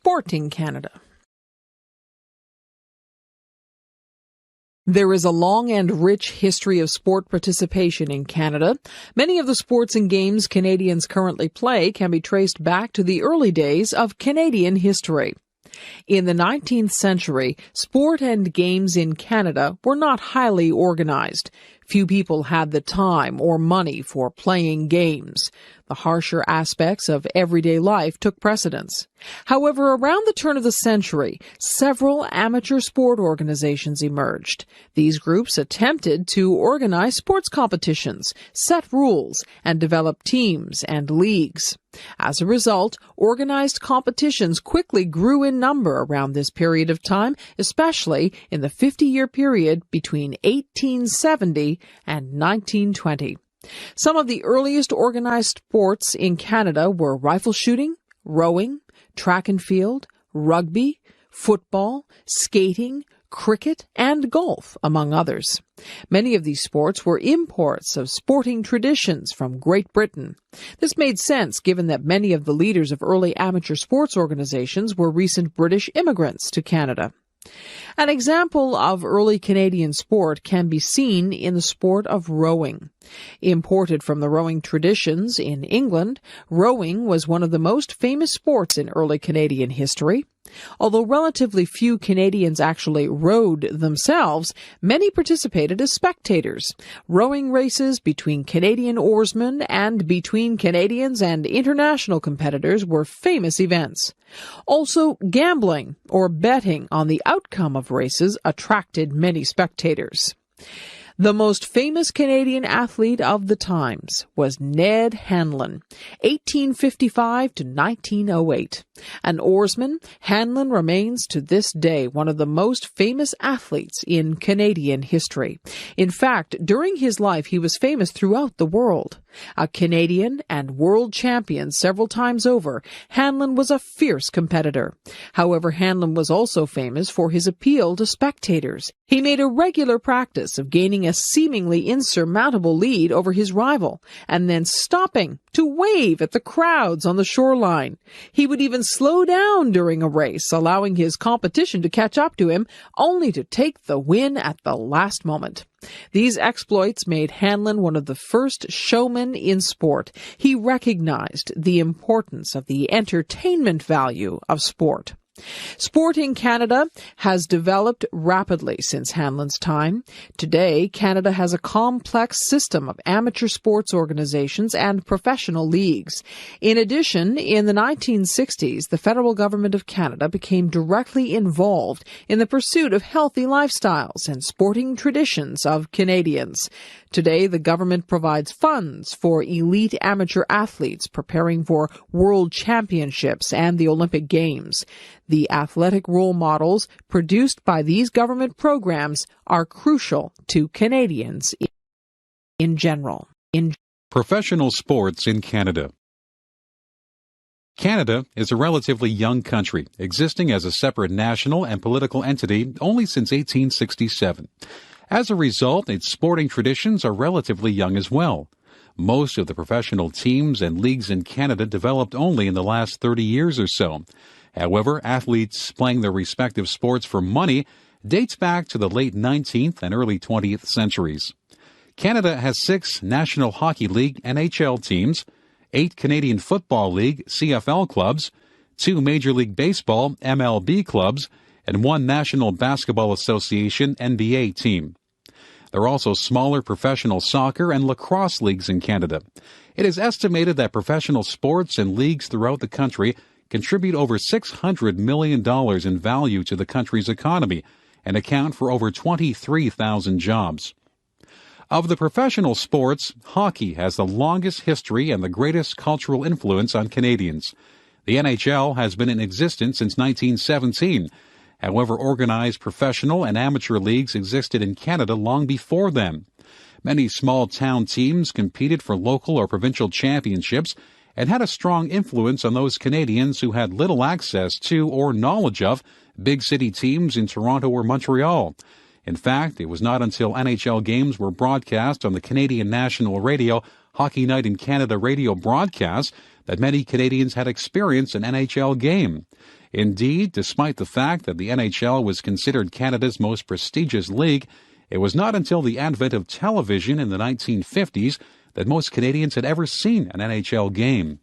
sport in Canada. There is a long and rich history of sport participation in Canada. Many of the sports and games Canadians currently play can be traced back to the early days of Canadian history. In the 19th century, sport and games in Canada were not highly organized. Few people had the time or money for playing games. The harsher aspects of everyday life took precedence. However, around the turn of the century, several amateur sport organizations emerged. These groups attempted to organize sports competitions, set rules, and develop teams and leagues. As a result, organized competitions quickly grew in number around this period of time, especially in the 50-year period between 1870 and 1920. Some of the earliest organized sports in Canada were rifle shooting, rowing, track and field, rugby, football, skating, cricket, and golf, among others. Many of these sports were imports of sporting traditions from Great Britain. This made sense given that many of the leaders of early amateur sports organizations were recent British immigrants to Canada. An example of early Canadian sport can be seen in the sport of rowing. Imported from the rowing traditions in England, rowing was one of the most famous sports in early Canadian history. Although relatively few Canadians actually rowed themselves, many participated as spectators. Rowing races between Canadian oarsmen and between Canadians and international competitors were famous events. Also, gambling or betting on the outcome of races attracted many spectators. The most famous Canadian athlete of the times was Ned Handland, 1855 to 1908. An oarsman, Handland remains to this day one of the most famous athletes in Canadian history. In fact, during his life, he was famous throughout the world. A Canadian and world champion several times over, Handland was a fierce competitor. However, Handland was also famous for his appeal to spectators. He made a regular practice of gaining a seemingly insurmountable lead over his rival, and then stopping to wave at the crowds on the shoreline. He would even slow down during a race, allowing his competition to catch up to him, only to take the win at the last moment. These exploits made Handland one of the first showmen in sport. He recognized the importance of the entertainment value of sport. Sport in Canada has developed rapidly since Handland's time. Today, Canada has a complex system of amateur sports organizations and professional leagues. In addition, in the 1960s, the federal government of Canada became directly involved in the pursuit of healthy lifestyles and sporting traditions of Canadians. Today, the government provides funds for elite amateur athletes preparing for world championships and the Olympic Games. The athletic role models produced by these government programs are crucial to Canadians in general. Professional sports in Canada. Canada is a relatively young country, existing as a separate national and political entity only since 1867. As a result, its sporting traditions are relatively young as well. Most of the professional teams and leagues in Canada developed only in the last 30 years or so. However, athletes playing their respective sports for money dates back to the late 19th and early 20th centuries. Canada has 6 National Hockey League NHL teams, 8 Canadian Football League CFL clubs, 2 Major League Baseball MLB clubs, and 1 National Basketball Association NBA team. There are also smaller professional soccer and lacrosse leagues in Canada. It is estimated that professional sports and leagues throughout the country contribute over $600 million in value to the country's economy and account for over 23,000 jobs. Of the professional sports, hockey has the longest history and the greatest cultural influence on Canadians. The NHL has been in existence since 1917. However, organized professional and amateur leagues existed in Canada long before then. Many small-town teams competed for local or provincial championships and had a strong influence on those Canadians who had little access to or knowledge of big city teams in Toronto or Montreal. In fact, it was not until NHL games were broadcast on the Canadian National Radio Hockey Night in Canada radio broadcast that many Canadians had experienced an NHL game. Indeed, despite the fact that the NHL was considered Canada's most prestigious league, it was not until the advent of television in the 1950s that most Canadians had ever seen an NHL game.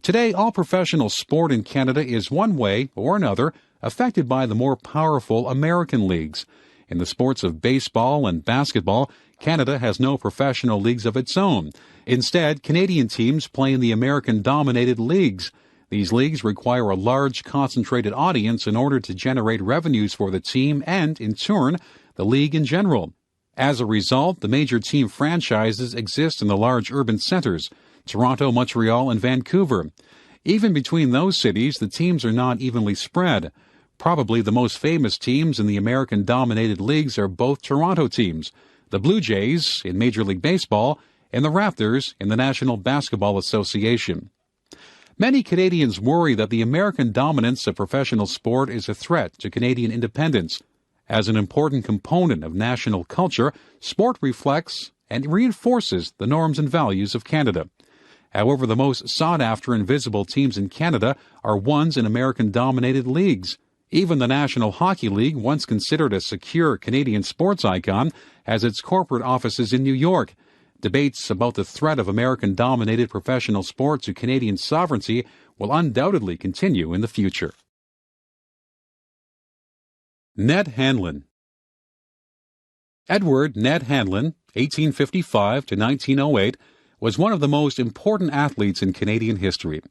Today, all professional sport in Canada is one way or another affected by the more powerful American leagues. In the sports of baseball and basketball, Canada has no professional leagues of its own. Instead, Canadian teams play in the American-dominated leagues. These leagues require a large, concentrated audience in order to generate revenues for the team and, in turn, the league in general. As a result, the major team franchises exist in the large urban centers, Toronto, Montreal, and Vancouver. Even between those cities, the teams are not evenly spread. Probably the most famous teams in the American-dominated leagues are both Toronto teams, the Blue Jays in Major League Baseball and the Raptors in the National Basketball Association. Many Canadians worry that the American dominance of professional sport is a threat to Canadian independence. As an important component of national culture, sport reflects and reinforces the norms and values of Canada. However, the most sought-after and visible teams in Canada are ones in American-dominated leagues. Even the National Hockey League, once considered a secure Canadian sports icon, has its corporate offices in New York. Debates about the threat of American-dominated professional sport to Canadian sovereignty will undoubtedly continue in the future. Ned Handland. Edward Ned Handland, 1855 to 1908, was one of the most important athletes in Canadian history.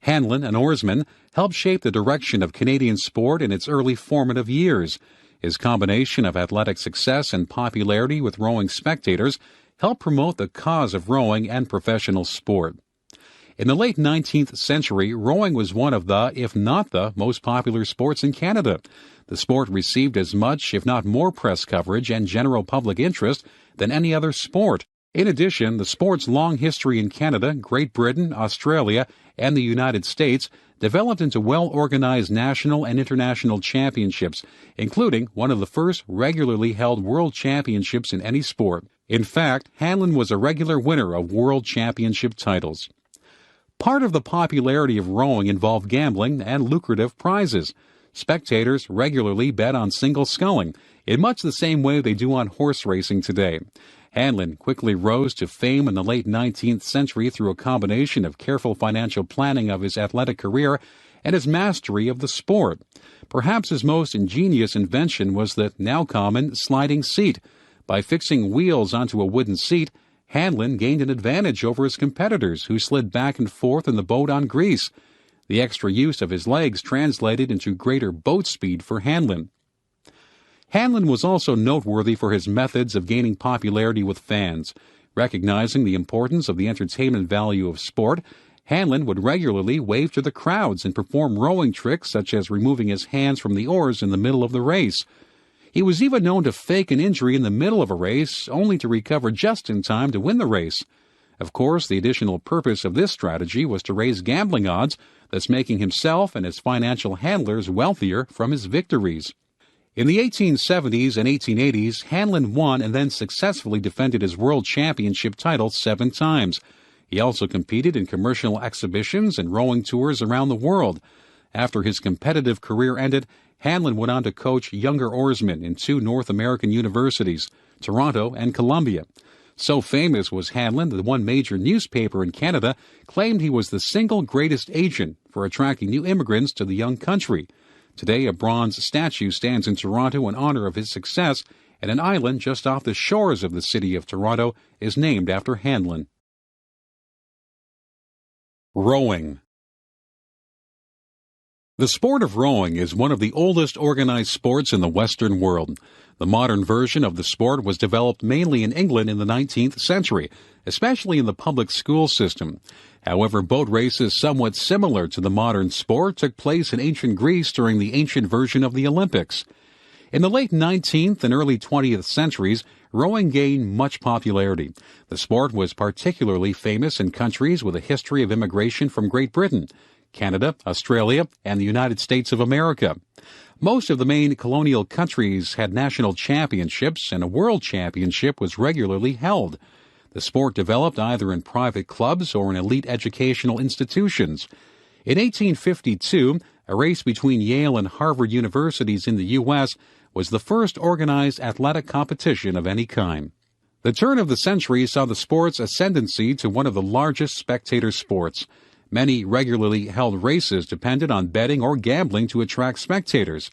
Handland, an oarsman, helped shape the direction of Canadian sport in its early formative years. His combination of athletic success and popularity with rowing spectators helped promote the cause of rowing and professional sport. In the late 19th century, rowing was one of the, if not the, most popular sports in Canada. The sport received as much, if not more, press coverage and general public interest than any other sport. In addition, the sport's long history in Canada, Great Britain, Australia, and the United States developed into well-organized national and international championships, including one of the first regularly held world championships in any sport. In fact, Handland was a regular winner of world championship titles. Part of the popularity of rowing involved gambling and lucrative prizes. Spectators regularly bet on single sculling, in much the same way they do on horse racing today. Handland quickly rose to fame in the late 19th century through a combination of careful financial planning of his athletic career and his mastery of the sport. Perhaps his most ingenious invention was the now common sliding seat. By fixing wheels onto a wooden seat, Handland gained an advantage over his competitors, who slid back and forth in the boat on grease. The extra use of his legs translated into greater boat speed for Handland. Handland was also noteworthy for his methods of gaining popularity with fans. Recognizing the importance of the entertainment value of sport, Handland would regularly wave to the crowds and perform rowing tricks such as removing his hands from the oars in the middle of the race. He was even known to fake an injury in the middle of a race, only to recover just in time to win the race. Of course, the additional purpose of this strategy was to raise gambling odds, thus making himself and his financial handlers wealthier from his victories. In the 1870s and 1880s, Handland won and then successfully defended his world championship title 7 times. He also competed in commercial exhibitions and rowing tours around the world. After his competitive career ended, Handland went on to coach younger oarsmen in 2 North American universities, Toronto and Columbia. So famous was Handland that one major newspaper in Canada claimed he was the single greatest agent for attracting new immigrants to the young country. Today, a bronze statue stands in Toronto in honor of his success, and an island just off the shores of the city of Toronto is named after Handland. Rowing. The sport of rowing is one of the oldest organized sports in the Western world. The modern version of the sport was developed mainly in England in the 19th century, especially in the public school system. However, boat races somewhat similar to the modern sport took place in ancient Greece during the ancient version of the Olympics. In the late 19th and early 20th centuries, rowing gained much popularity. The sport was particularly famous in countries with a history of immigration from Great Britain, Canada, Australia, and the United States of America. Most of the main colonial countries had national championships, and a world championship was regularly held. The sport developed either in private clubs or in elite educational institutions. In 1852, a race between Yale and Harvard universities in the U.S. was the first organized athletic competition of any kind. The turn of the century saw the sport's ascendancy to one of the largest spectator sports. Many regularly held races depended on betting or gambling to attract spectators.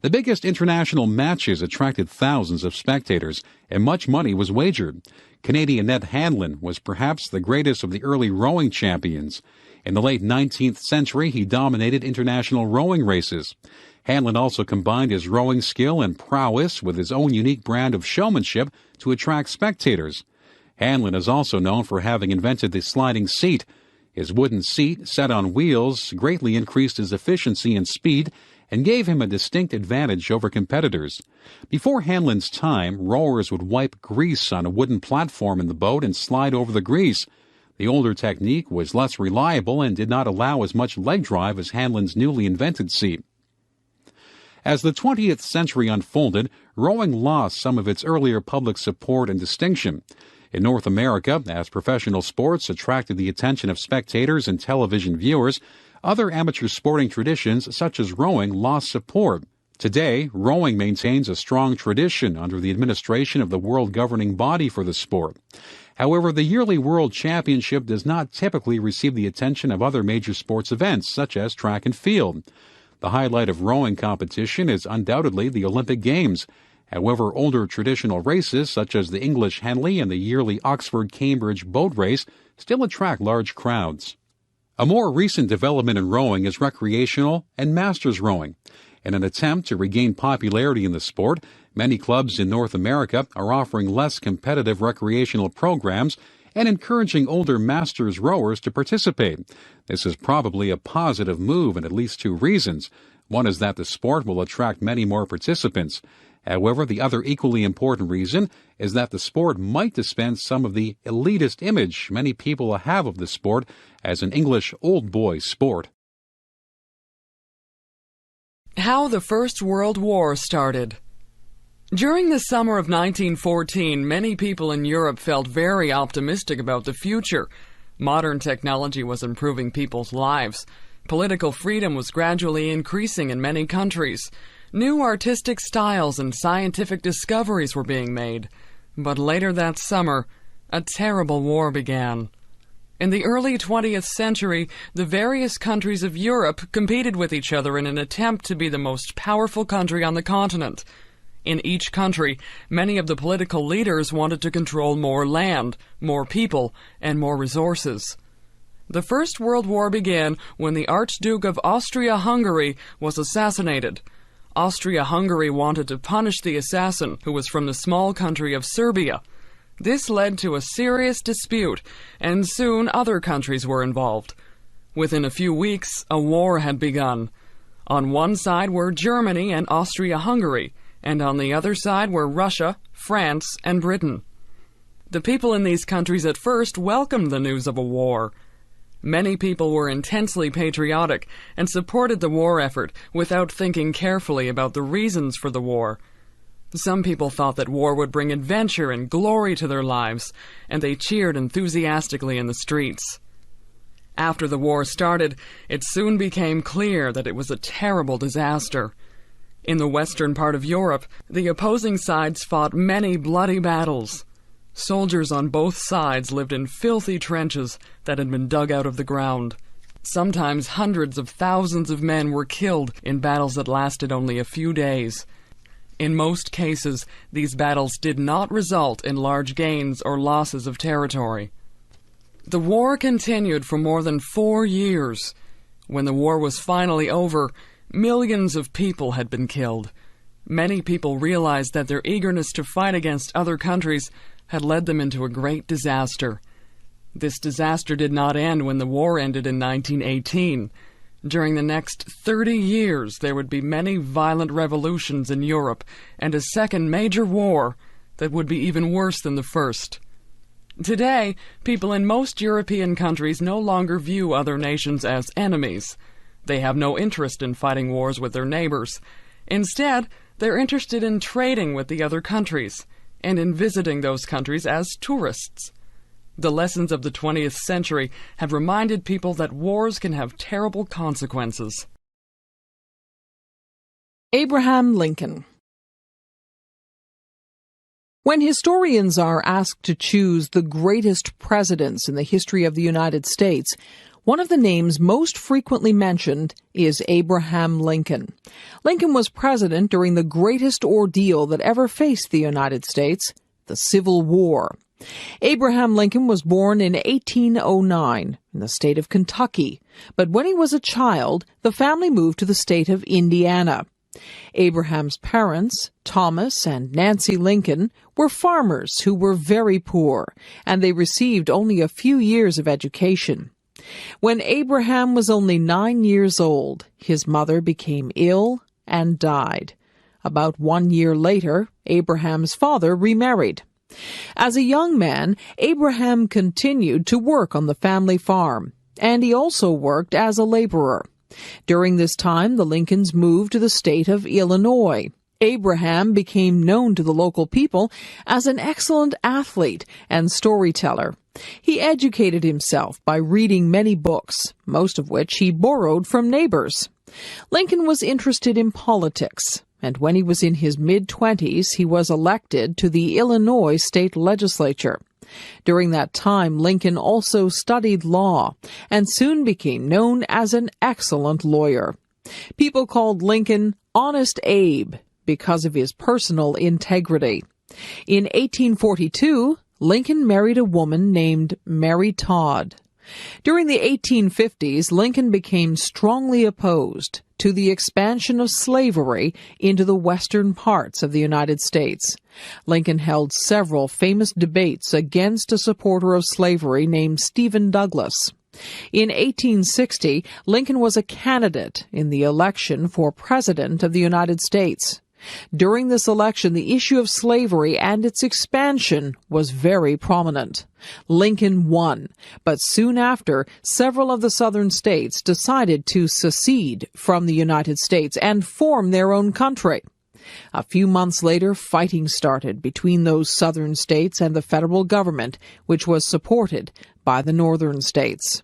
The biggest international matches attracted thousands of spectators, and much money was wagered. Canadian Ned Handland was perhaps the greatest of the early rowing champions. In the late 19th century, he dominated international rowing races. Handland also combined his rowing skill and prowess with his own unique brand of showmanship to attract spectators. Handland is also known for having invented the sliding seat. His wooden seat, set on wheels, greatly increased his efficiency and speed and gave him a distinct advantage over competitors. Before Handland's time, rowers would wipe grease on a wooden platform in the boat and slide over the grease. The older technique was less reliable and did not allow as much leg drive as Handland's newly invented seat. As the 20th century unfolded, rowing lost some of its earlier public support and distinction. In North America, as professional sports attracted the attention of spectators and television viewers, other amateur sporting traditions such as rowing lost support. Today, rowing maintains a strong tradition under the administration of the world governing body for the sport. However, the yearly World Championship does not typically receive the attention of other major sports events, such as track and field. The highlight of rowing competition is undoubtedly the Olympic Games. However, older traditional races, such as the English Henley and the yearly Oxford-Cambridge boat race, still attract large crowds. A more recent development in rowing is recreational and masters rowing. In an attempt to regain popularity in the sport, many clubs in North America are offering less competitive recreational programs and encouraging older masters rowers to participate. This is probably a positive move in at least two reasons. One is that the sport will attract many more participants. However, the other equally important reason is that the sport might dispense some of the elitist image many people have of the sport as an English old boy sport. How the First World War started. During the summer of 1914, many people in Europe felt very optimistic about the future. Modern technology was improving people's lives. Political freedom was gradually increasing in many countries. New artistic styles and scientific discoveries were being made. But later that summer, a terrible war began. In the early 20th century, the various countries of Europe competed with each other in an attempt to be the most powerful country on the continent. In each country, many of the political leaders wanted to control more land, more people, and more resources. The First World War began when the Archduke of Austria-Hungary was assassinated. Austria-Hungary wanted to punish the assassin, who was from the small country of Serbia. This led to a serious dispute, and soon other countries were involved. Within a few weeks, a war had begun. On one side were Germany and Austria-Hungary, and on the other side were Russia, France, and Britain. The people in these countries at first welcomed the news of a war. Many people were intensely patriotic and supported the war effort without thinking carefully about the reasons for the war. Some people thought that war would bring adventure and glory to their lives, and they cheered enthusiastically in the streets. After the war started, it soon became clear that it was a terrible disaster. In the western part of Europe, the opposing sides fought many bloody battles. Soldiers on both sides lived in filthy trenches that had been dug out of the ground. Sometimes hundreds of thousands of men were killed in battles that lasted only a few days. In most cases, these battles did not result in large gains or losses of territory. The war continued for more than 4 years. When the war was finally over, millions of people had been killed. Many people realized that their eagerness to fight against other countries had led them into a great disaster. This disaster did not end when the war ended in 1918. During the next 30 years, there would be many violent revolutions in Europe and a second major war that would be even worse than the first. Today, people in most European countries no longer view other nations as enemies. They have no interest in fighting wars with their neighbors. Instead, they're interested in trading with the other countries and in visiting those countries as tourists. The lessons of the 20th century have reminded people that wars can have terrible consequences. Abraham Lincoln. When historians are asked to choose the greatest presidents in the history of the United States, one of the names most frequently mentioned is Abraham Lincoln. Lincoln was president during the greatest ordeal that ever faced the United States, the Civil War. Abraham Lincoln was born in 1809 in the state of Kentucky, but when he was a child, the family moved to the state of Indiana. Abraham's parents, Thomas and Nancy Lincoln, were farmers who were very poor, and they received only a few years of education. When Abraham was only 9 years old, his mother became ill and died. About 1 year later, Abraham's father remarried. As a young man, Abraham continued to work on the family farm, and he also worked as a laborer. During this time, the Lincolns moved to the state of Illinois. Abraham became known to the local people as an excellent athlete and storyteller. He educated himself by reading many books, most of which he borrowed from neighbors. Lincoln was interested in politics, and when he was in his mid-20s, he was elected to the Illinois state legislature. During that time, Lincoln also studied law and soon became known as an excellent lawyer. People called Lincoln Honest Abe because of his personal integrity. In 1842, Lincoln married a woman named Mary Todd. During the 1850s, Lincoln became strongly opposed to the expansion of slavery into the western parts of the United States. Lincoln held several famous debates against a supporter of slavery named Stephen Douglas. In 1860, Lincoln was a candidate in the election for President of the United States. During this election, the issue of slavery and its expansion was very prominent. Lincoln won, but soon after, several of the southern states decided to secede from the United States and form their own country. A few months later, fighting started between those southern states and the federal government, which was supported by the northern states.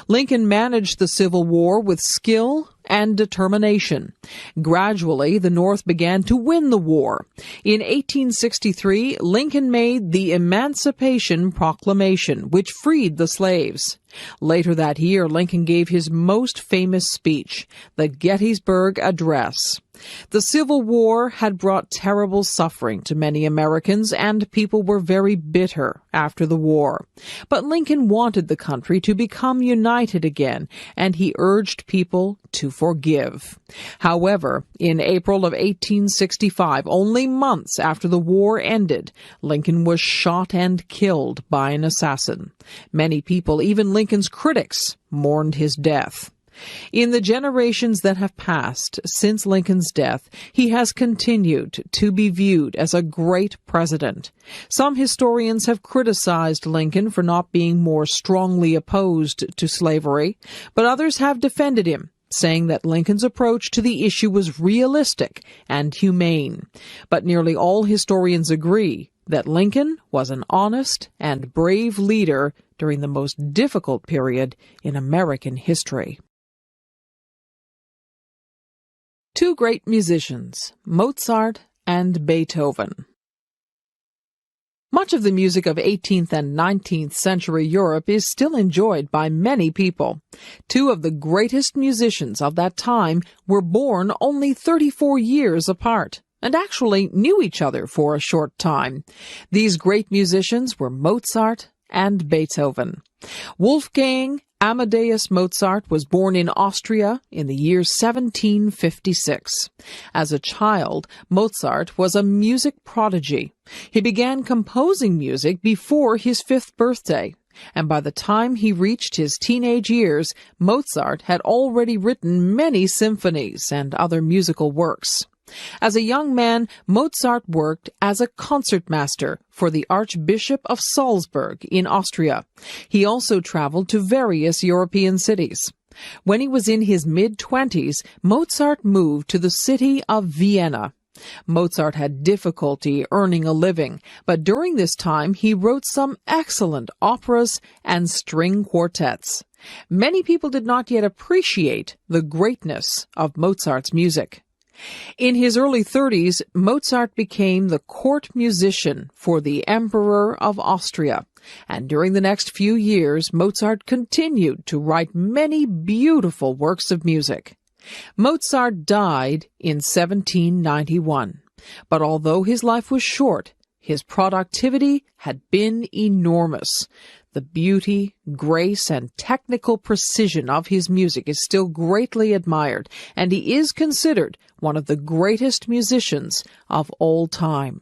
Lincoln managed the Civil War with skill and determination. Gradually, the North began to win the war. In 1863, Lincoln made the Emancipation Proclamation, which freed the slaves. Later that year, Lincoln gave his most famous speech, the Gettysburg Address. The Civil War had brought terrible suffering to many Americans, and people were very bitter after the war. But Lincoln wanted the country to become united again, and he urged people to forgive. However, in April of 1865, only months after the war ended, Lincoln was shot and killed by an assassin. Many people, even Lincoln's critics, mourned his death. In the generations that have passed since Lincoln's death, he has continued to be viewed as a great president. Some historians have criticized Lincoln for not being more strongly opposed to slavery, but others have defended him, saying that Lincoln's approach to the issue was realistic and humane. But nearly all historians agree that Lincoln was an honest and brave leader during the most difficult period in American history. Two great musicians, Mozart and Beethoven. Much of the music of 18th and 19th century Europe is still enjoyed by many people. Two of the greatest musicians of that time were born only 34 years apart, and actually knew each other for a short time. These great musicians were Mozart and Beethoven. Wolfgang Amadeus Mozart was born in Austria in the year 1756. As a child, Mozart was a music prodigy. He began composing music before his 5th birthday, and by the time he reached his teenage years, Mozart had already written many symphonies and other musical works. As a young man, Mozart worked as a concertmaster for the Archbishop of Salzburg in Austria. He also traveled to various European cities. When he was in his mid-20s, Mozart moved to the city of Vienna. Mozart had difficulty earning a living, but during this time he wrote some excellent operas and string quartets. Many people did not yet appreciate the greatness of Mozart's music. In his early 30s, Mozart became the court musician for the Emperor of Austria, and during the next few years, Mozart continued to write many beautiful works of music. Mozart died in 1791, but although his life was short, his productivity had been enormous. The beauty, grace, and technical precision of his music is still greatly admired, and he is considered one of the greatest musicians of all time.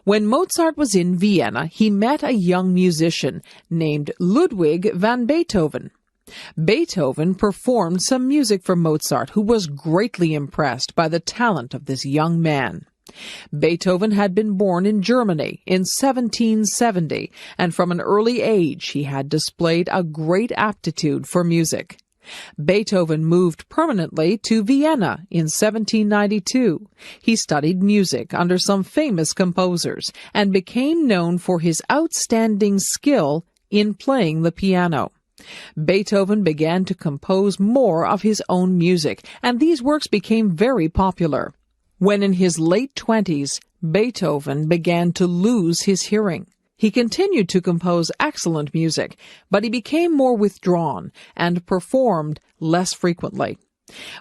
When Mozart was in Vienna, he met a young musician named Ludwig van Beethoven. Beethoven performed some music for Mozart, who was greatly impressed by the talent of this young man. Beethoven had been born in Germany in 1770, and from an early age he had displayed a great aptitude for music. Beethoven moved permanently to Vienna in 1792. He studied music under some famous composers and became known for his outstanding skill in playing the piano. Beethoven began to compose more of his own music, and these works became very popular. When in his late 20s, Beethoven began to lose his hearing. He continued to compose excellent music, but he became more withdrawn and performed less frequently.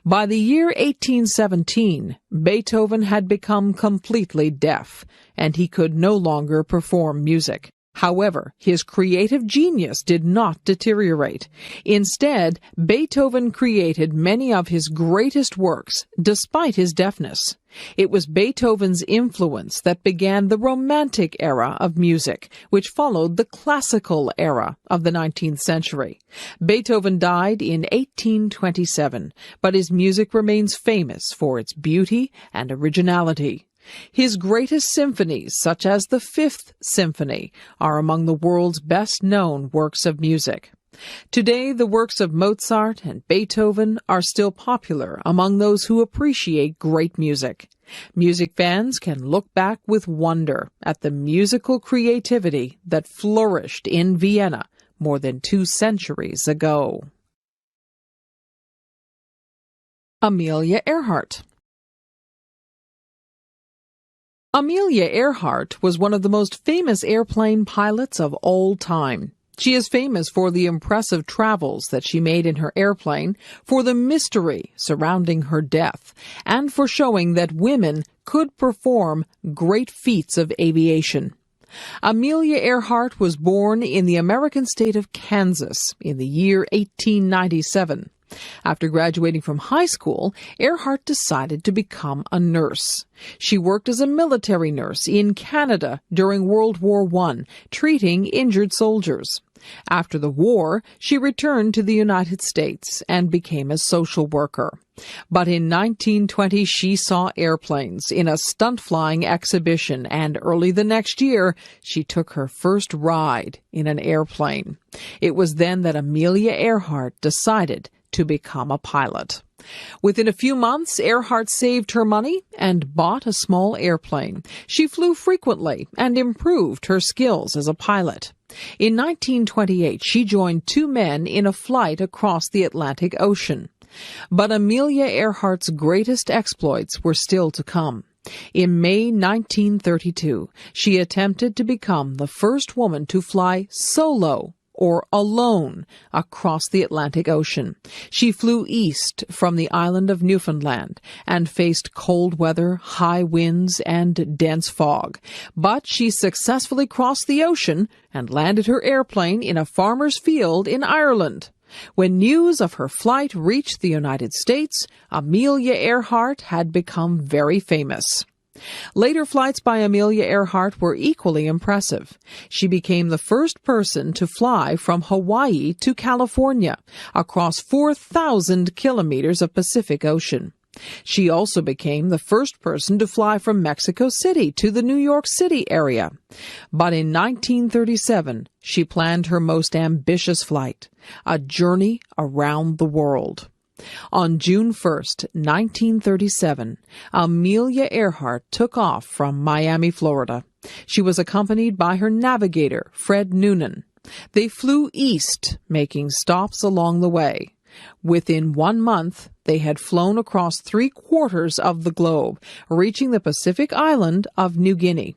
By the year 1817, Beethoven had become completely deaf, and he could no longer perform music. However, his creative genius did not deteriorate. Instead, Beethoven created many of his greatest works despite his deafness. It was Beethoven's influence that began the Romantic era of music, which followed the Classical era of the 19th century. Beethoven died in 1827, but his music remains famous for its beauty and originality. His greatest symphonies, such as the Fifth Symphony, are among the world's best-known works of music. Today, the works of Mozart and Beethoven are still popular among those who appreciate great music. Music fans can look back with wonder at the musical creativity that flourished in Vienna more than 2 centuries ago. Amelia Earhart. Amelia Earhart was one of the most famous airplane pilots of all time. She is famous for the impressive travels that she made in her airplane, for the mystery surrounding her death, and for showing that women could perform great feats of aviation. Amelia Earhart was born in the American state of Kansas in the year 1897. After graduating from high school, Earhart decided to become a nurse. She worked as a military nurse in Canada during World War I, treating injured soldiers. After the war, she returned to the United States and became a social worker. But in 1920, she saw airplanes in a stunt flying exhibition, and early the next year, she took her first ride in an airplane. It was then that Amelia Earhart decided to become a pilot. Within a few months, Earhart saved her money and bought a small airplane. She flew frequently and improved her skills as a pilot. In 1928, she joined 2 men in a flight across the Atlantic Ocean. But Amelia Earhart's greatest exploits were still to come. In May 1932, she attempted to become the first woman to fly solo or alone across the Atlantic Ocean. She flew east from the island of Newfoundland and faced cold weather, high winds, and dense fog. But she successfully crossed the ocean and landed her airplane in a farmer's field in Ireland. When news of her flight reached the United States, Amelia Earhart had become very famous. Later flights by Amelia Earhart were equally impressive. She became the first person to fly from Hawaii to California, across 4,000 kilometers of Pacific Ocean. She also became the first person to fly from Mexico City to the New York City area. But in 1937, she planned her most ambitious flight, a journey around the world. On June 1st, 1937, Amelia Earhart took off from Miami, Florida. She was accompanied by her navigator, Fred Noonan. They flew east, making stops along the way. Within 1 month, they had flown across 3/4 of the globe, reaching the Pacific island of New Guinea.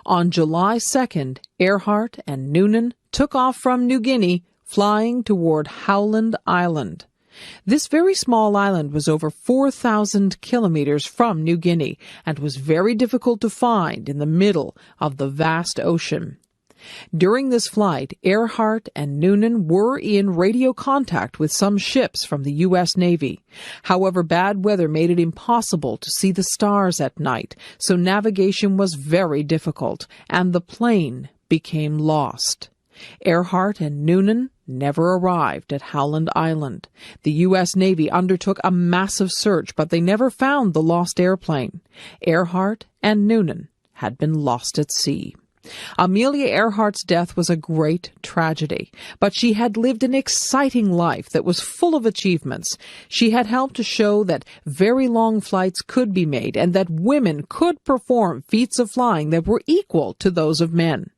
On July 2nd, Earhart and Noonan took off from New Guinea, flying toward Howland Island. This very small island was over 4,000 kilometers from New Guinea and was very difficult to find in the middle of the vast ocean. During this flight, Earhart and Noonan were in radio contact with some ships from the U.S. Navy. However, bad weather made it impossible to see the stars at night, so navigation was very difficult, and the plane became lost. Earhart and Noonan never arrived at Howland Island. The U.S. Navy undertook a massive search, but they never found the lost airplane. Earhart and Noonan had been lost at sea. Amelia Earhart's death was a great tragedy, but she had lived an exciting life that was full of achievements. She had helped to show that very long flights could be made and that women could perform feats of flying that were equal to those of men.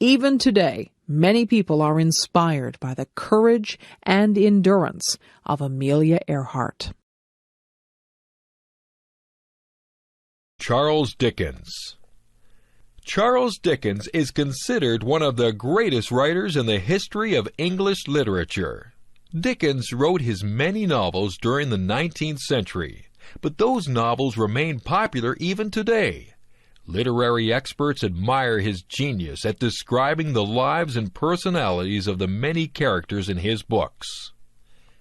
Even today, many people are inspired by the courage and endurance of Amelia Earhart. Charles Dickens. Charles Dickens is considered one of the greatest writers in the history of English literature. Dickens wrote his many novels during the 19th century, but those novels remain popular even today. Literary experts admire his genius at describing the lives and personalities of the many characters in his books.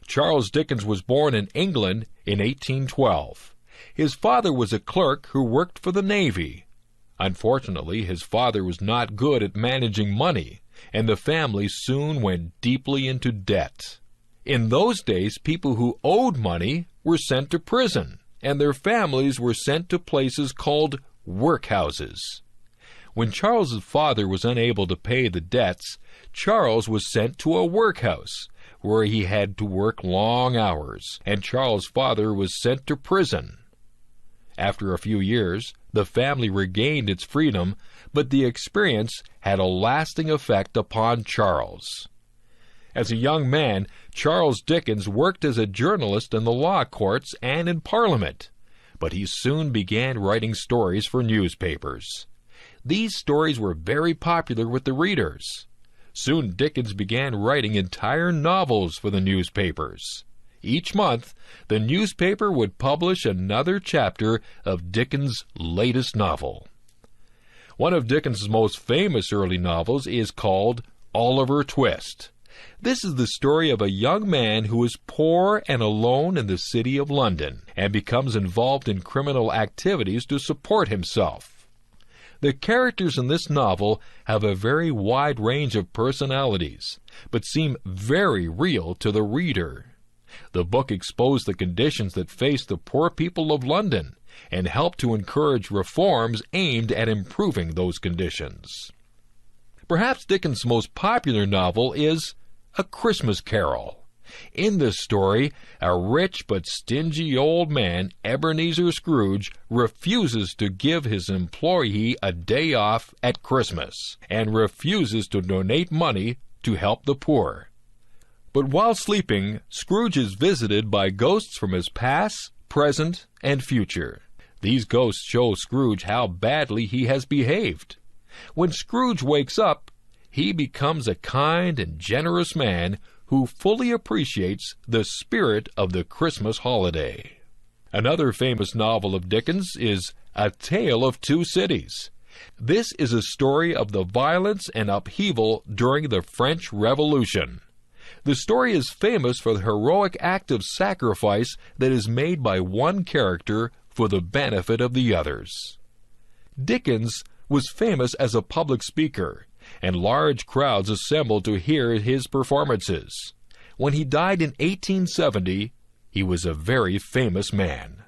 Charles Dickens was born in England in 1812. His father was a clerk who worked for the Navy. Unfortunately, his father was not good at managing money, and the family soon went deeply into debt. In those days, people who owed money were sent to prison, and their families were sent to places called workhouses. When Charles's father was unable to pay the debts, Charles was sent to a workhouse, where he had to work long hours, and Charles's father was sent to prison. After a few years, the family regained its freedom, but the experience had a lasting effect upon Charles. As a young man, Charles Dickens worked as a journalist in the law courts and in Parliament, but he soon began writing stories for newspapers. These stories were very popular with the readers. Soon Dickens began writing entire novels for the newspapers. Each month, the newspaper would publish another chapter of Dickens' latest novel. One of Dickens' most famous early novels is called Oliver Twist. This is the story of a young man who is poor and alone in the city of London and becomes involved in criminal activities to support himself. The characters in this novel have a very wide range of personalities, but seem very real to the reader. The book exposed the conditions that face the poor people of London and helped to encourage reforms aimed at improving those conditions. Perhaps Dickens' most popular novel is A Christmas Carol. In this story, a rich but stingy old man, Ebenezer Scrooge, refuses to give his employee a day off at Christmas and refuses to donate money to help the poor. But while sleeping, Scrooge is visited by ghosts from his past, present, and future. These ghosts show Scrooge how badly he has behaved. When Scrooge wakes up, he becomes a kind and generous man who fully appreciates the spirit of the Christmas holiday. Another famous novel of Dickens is A Tale of Two Cities. This is a story of the violence and upheaval during the French Revolution. The story is famous for the heroic act of sacrifice that is made by one character for the benefit of the others. Dickens was famous as a public speaker, and large crowds assembled to hear his performances. When he died in 1870, he was a very famous man.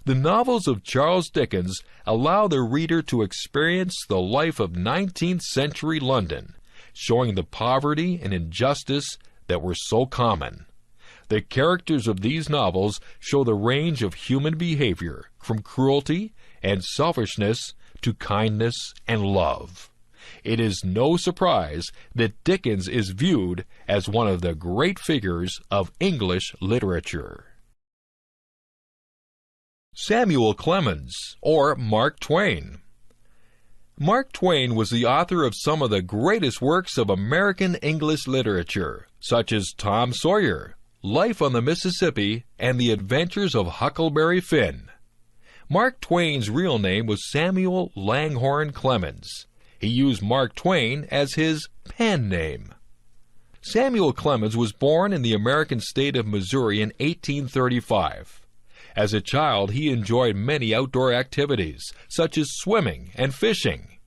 The novels of Charles Dickens allow the reader to experience the life of 19th century London, showing the poverty and injustice that were so common. The characters of these novels show the range of human behavior, from cruelty and selfishness to kindness and love. It is no surprise that Dickens is viewed as one of the great figures of English literature. Samuel Clemens, or Mark Twain. Mark Twain was the author of some of the greatest works of American English literature, such as Tom Sawyer, Life on the Mississippi, and The Adventures of Huckleberry Finn. Mark Twain's real name was Samuel Langhorne Clemens. He used Mark Twain as his pen name. Samuel Clemens was born in the American state of Missouri in 1835. As a child, he enjoyed many outdoor activities, such as swimming and fishing.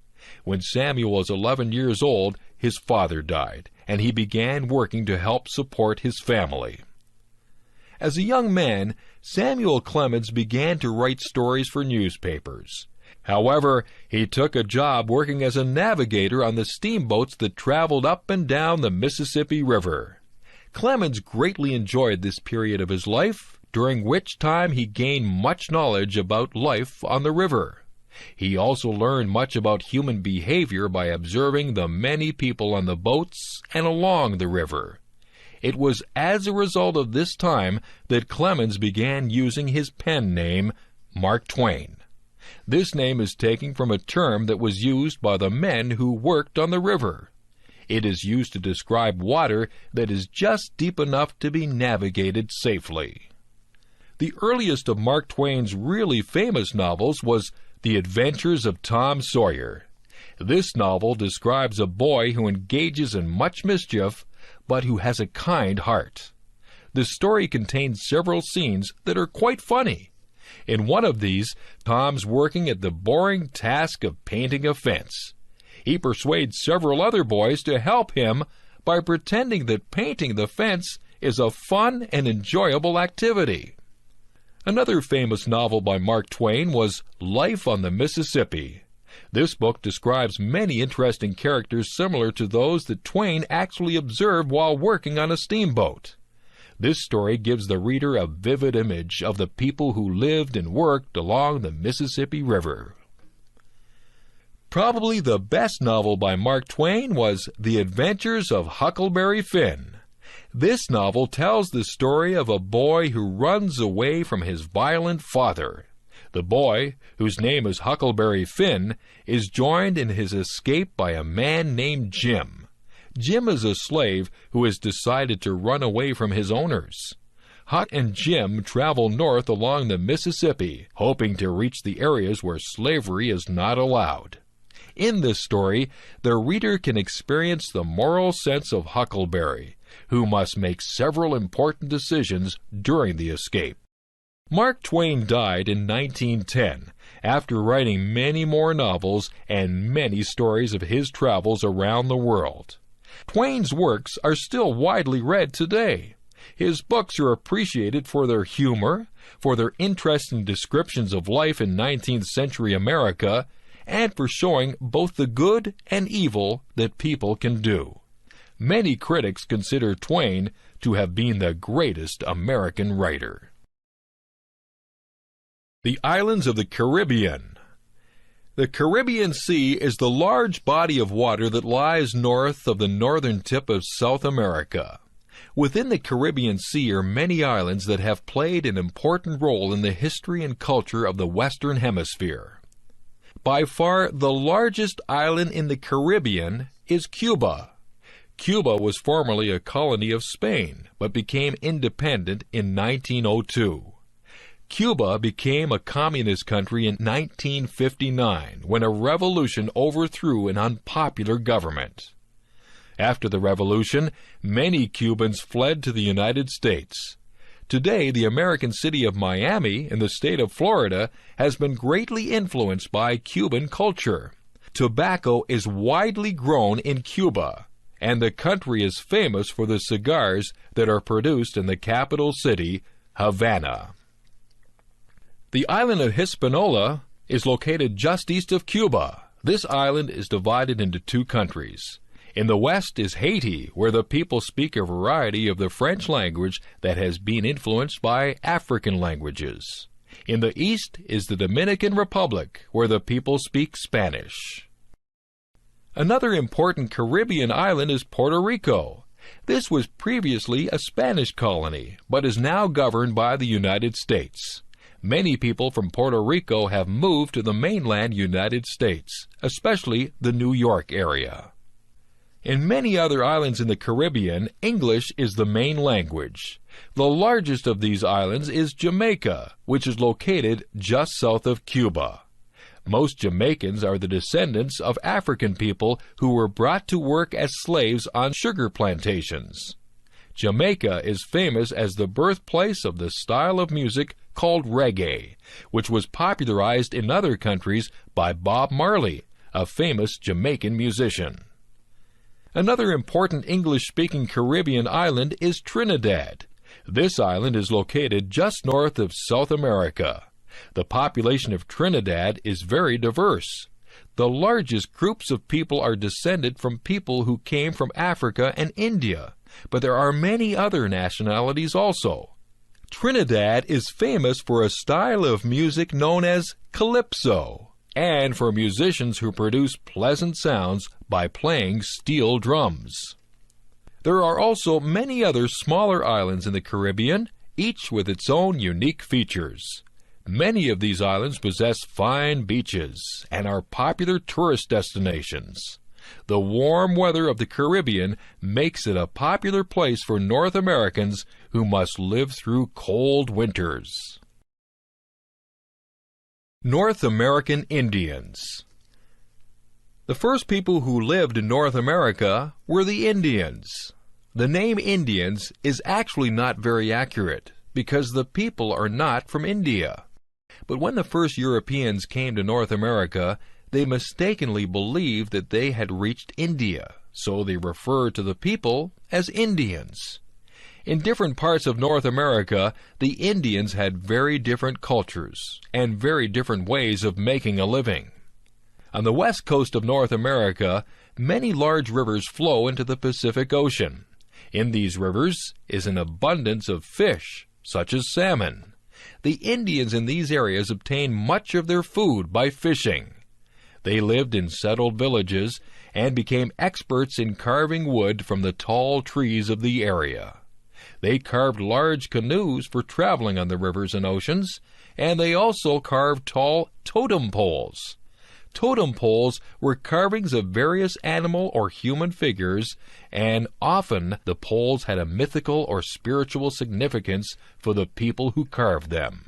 When Samuel was 11 years old, his father died, and he began working to help support his family. As a young man, Samuel Clemens began to write stories for newspapers. However, he took a job working as a navigator on the steamboats that traveled up and down the Mississippi River. Clemens greatly enjoyed this period of his life, during which time he gained much knowledge about life on the river. He also learned much about human behavior by observing the many people on the boats and along the river. It was as a result of this time that Clemens began using his pen name, Mark Twain. This name is taken from a term that was used by the men who worked on the river. It is used to describe water that is just deep enough to be navigated safely. The earliest of Mark Twain's really famous novels was The Adventures of Tom Sawyer. This novel describes a boy who engages in much mischief, but who has a kind heart. The story contains several scenes that are quite funny. In one of these, Tom's working at the boring task of painting a fence. He persuades several other boys to help him by pretending that painting the fence is a fun and enjoyable activity. Another famous novel by Mark Twain was Life on the Mississippi. This book describes many interesting characters similar to those that Twain actually observed while working on a steamboat. This story gives the reader a vivid image of the people who lived and worked along the Mississippi River. Probably the best novel by Mark Twain was The Adventures of Huckleberry Finn. This novel tells the story of a boy who runs away from his violent father. The boy, whose name is Huckleberry Finn, is joined in his escape by a man named Jim. Jim is a slave who has decided to run away from his owners. Huck and Jim travel north along the Mississippi, hoping to reach the areas where slavery is not allowed. In this story, the reader can experience the moral sense of Huckleberry, who must make several important decisions during the escape. Mark Twain died in 1910, after writing many more novels and many stories of his travels around the world. Twain's works are still widely read today. His books are appreciated for their humor, for their interesting descriptions of life in 19th century America, and for showing both the good and evil that people can do. Many critics consider Twain to have been the greatest American writer. The Islands of the Caribbean. The Caribbean Sea is the large body of water that lies north of the northern tip of South America. Within the Caribbean Sea are many islands that have played an important role in the history and culture of the Western Hemisphere. By far the largest island in the Caribbean is Cuba. Cuba was formerly a colony of Spain, but became independent in 1902. Cuba became a communist country in 1959 when a revolution overthrew an unpopular government. After the revolution, many Cubans fled to the United States. Today, the American city of Miami in the state of Florida has been greatly influenced by Cuban culture. Tobacco is widely grown in Cuba, and the country is famous for the cigars that are produced in the capital city, Havana. The island of Hispaniola is located just east of Cuba. This island is divided into two countries. In the west is Haiti, where the people speak a variety of the French language that has been influenced by African languages. In the east is the Dominican Republic, where the people speak Spanish. Another important Caribbean island is Puerto Rico. This was previously a Spanish colony, but is now governed by the United States. Many people from Puerto Rico have moved to the mainland United States, especially the New York area. In many other islands in the Caribbean, English is the main language. The largest of these islands is Jamaica, which is located just south of Cuba. Most Jamaicans are the descendants of African people who were brought to work as slaves on sugar plantations. Jamaica is famous as the birthplace of the style of music called reggae, which was popularized in other countries by Bob Marley, a famous Jamaican musician. Another important English-speaking Caribbean island is Trinidad. This island is located just north of South America. The population of Trinidad is very diverse. The largest groups of people are descended from people who came from Africa and India, but there are many other nationalities also. Trinidad is famous for a style of music known as calypso, and for musicians who produce pleasant sounds by playing steel drums. There are also many other smaller islands in the Caribbean, each with its own unique features. Many of these islands possess fine beaches and are popular tourist destinations. The warm weather of the Caribbean makes it a popular place for North Americans who must live through cold winters. North American Indians. The first people who lived in North America were the Indians. The name Indians is actually not very accurate because the people are not from India. But when the first Europeans came to North America, they mistakenly believed that they had reached India, so they referred to the people as Indians. In different parts of North America, the Indians had very different cultures and very different ways of making a living. On the west coast of North America, many large rivers flow into the Pacific Ocean. In these rivers is an abundance of fish, such as salmon. The Indians in these areas obtained much of their food by fishing. They lived in settled villages and became experts in carving wood from the tall trees of the area. They carved large canoes for traveling on the rivers and oceans, and they also carved tall totem poles. Totem poles were carvings of various animal or human figures, and often the poles had a mythical or spiritual significance for the people who carved them.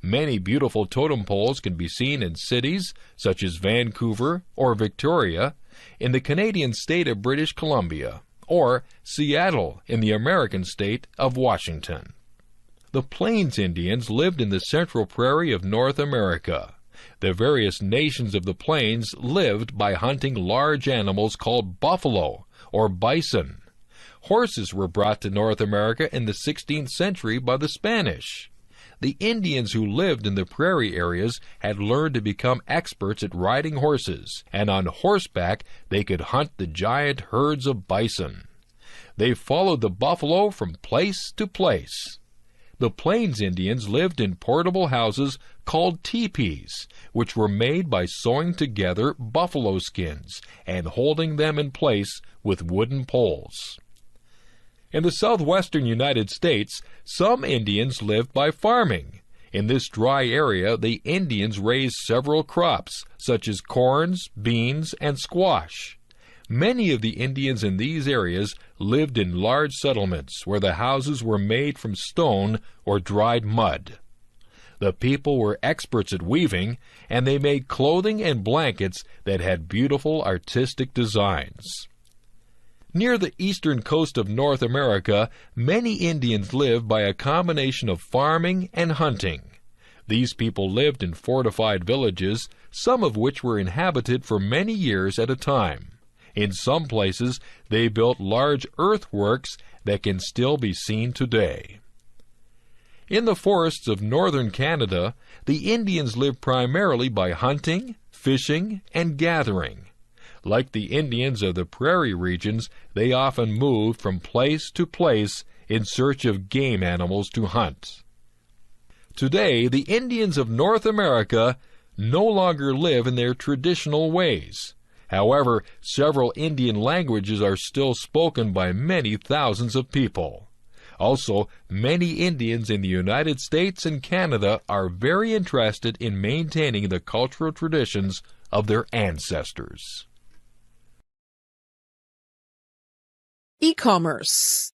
Many beautiful totem poles can be seen in cities such as Vancouver or Victoria, in the Canadian state of British Columbia, or Seattle in the American state of Washington. The Plains Indians lived in the central prairie of North America. The various nations of the plains lived by hunting large animals called buffalo or bison. Horses were brought to North America in the 16th century by the Spanish. The Indians who lived in the prairie areas had learned to become experts at riding horses, and on horseback they could hunt the giant herds of bison. They followed the buffalo from place to place. The Plains Indians lived in portable houses called teepees, which were made by sewing together buffalo skins and holding them in place with wooden poles. In the southwestern United States, some Indians lived by farming. In this dry area, the Indians raised several crops, such as corns, beans, and squash. Many of the Indians in these areas lived in large settlements where the houses were made from stone or dried mud. The people were experts at weaving, and they made clothing and blankets that had beautiful artistic designs. Near the eastern coast of North America, many Indians lived by a combination of farming and hunting. These people lived in fortified villages, some of which were inhabited for many years at a time. In some places, they built large earthworks that can still be seen today. In the forests of northern Canada, the Indians lived primarily by hunting, fishing, and gathering. Like the Indians of the prairie regions, they often moved from place to place in search of game animals to hunt. Today, the Indians of North America no longer live in their traditional ways. However, several Indian languages are still spoken by many thousands of people. Also, many Indians in the United States and Canada are very interested in maintaining the cultural traditions of their ancestors. E-commerce.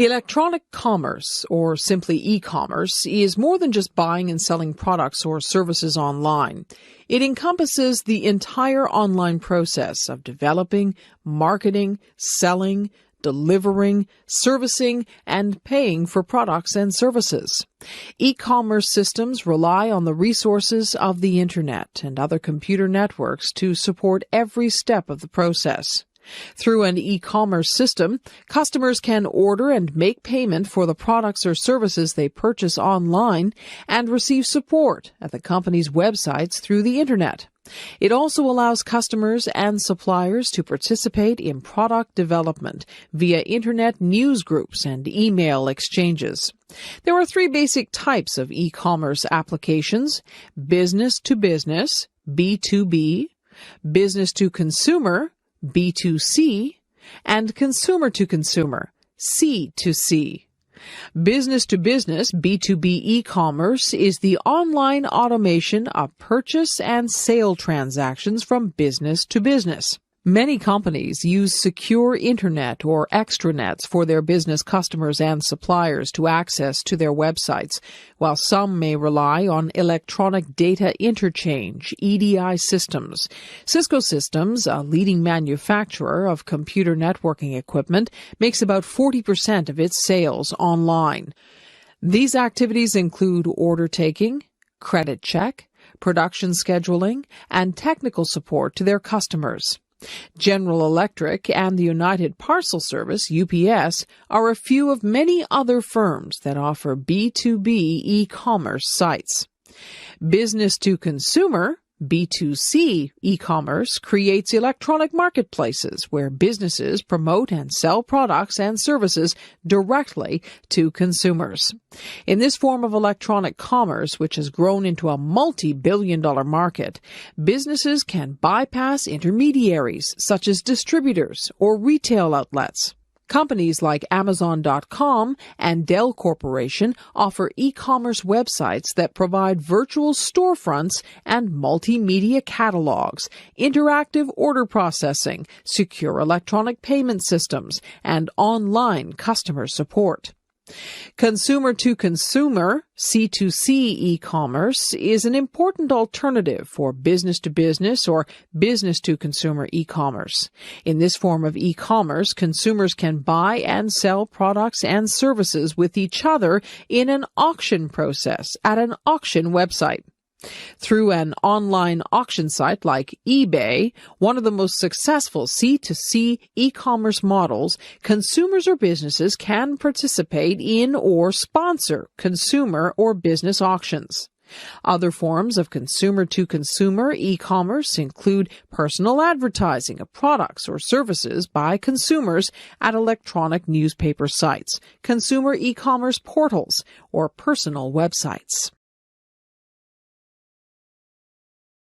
Electronic commerce, or simply e-commerce, is more than just buying and selling products or services online. It encompasses the entire online process of developing, marketing, selling, delivering, servicing, and paying for products and services. E-commerce systems rely on the resources of the Internet and other computer networks to support every step of the process. Through an e-commerce system, customers can order and make payment for the products or services they purchase online and receive support at the company's websites through the Internet. It also allows customers and suppliers to participate in product development via Internet news groups and email exchanges. There are three basic types of e-commerce applications: business to business, B2B, business to consumer, B2C, and consumer to consumer, C2C. Business to business, B2B e-commerce, is the online automation of purchase and sale transactions from business to business. Many companies use secure internet or extranets for their business customers and suppliers to access to their websites, while some may rely on electronic data interchange, EDI systems. Cisco Systems, a leading manufacturer of computer networking equipment, makes about 40% of its sales online. These activities include order taking, credit check, production scheduling, and technical support to their customers. General Electric and the United Parcel Service, UPS, are a few of many other firms that offer B2B e-commerce sites. Business to consumer, B2C e-commerce, creates electronic marketplaces where businesses promote and sell products and services directly to consumers. In this form of electronic commerce, which has grown into a multi-billion-dollar market, businesses can bypass intermediaries such as distributors or retail outlets. Companies like Amazon.com and Dell Corporation offer e-commerce websites that provide virtual storefronts and multimedia catalogs, interactive order processing, secure electronic payment systems, and online customer support. Consumer to consumer, C2C e-commerce, is an important alternative for business to business or business to consumer e-commerce. In this form of e-commerce, consumers can buy and sell products and services with each other in an auction process at an auction website. Through an online auction site like eBay, one of the most successful C2C e-commerce models, consumers or businesses can participate in or sponsor consumer or business auctions. Other forms of consumer-to-consumer e-commerce include personal advertising of products or services by consumers at electronic newspaper sites, consumer e-commerce portals, or personal websites.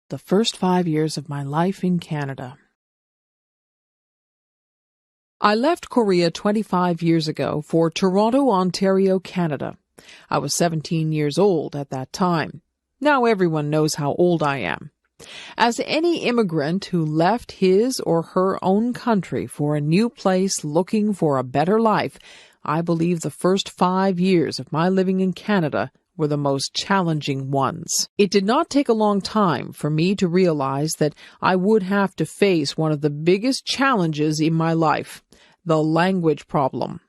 The first 5 years of my life in Canada. I left Korea 25 years ago for Toronto, Ontario, Canada. I was 17 years old at that time. Now everyone knows how old I am. As any immigrant who left his or her own country for a new place looking for a better life, I believe the first 5 years of my living in Canada were the most challenging ones. It did not take a long time for me to realize that I would have to face one of the biggest challenges in my life, the language problem.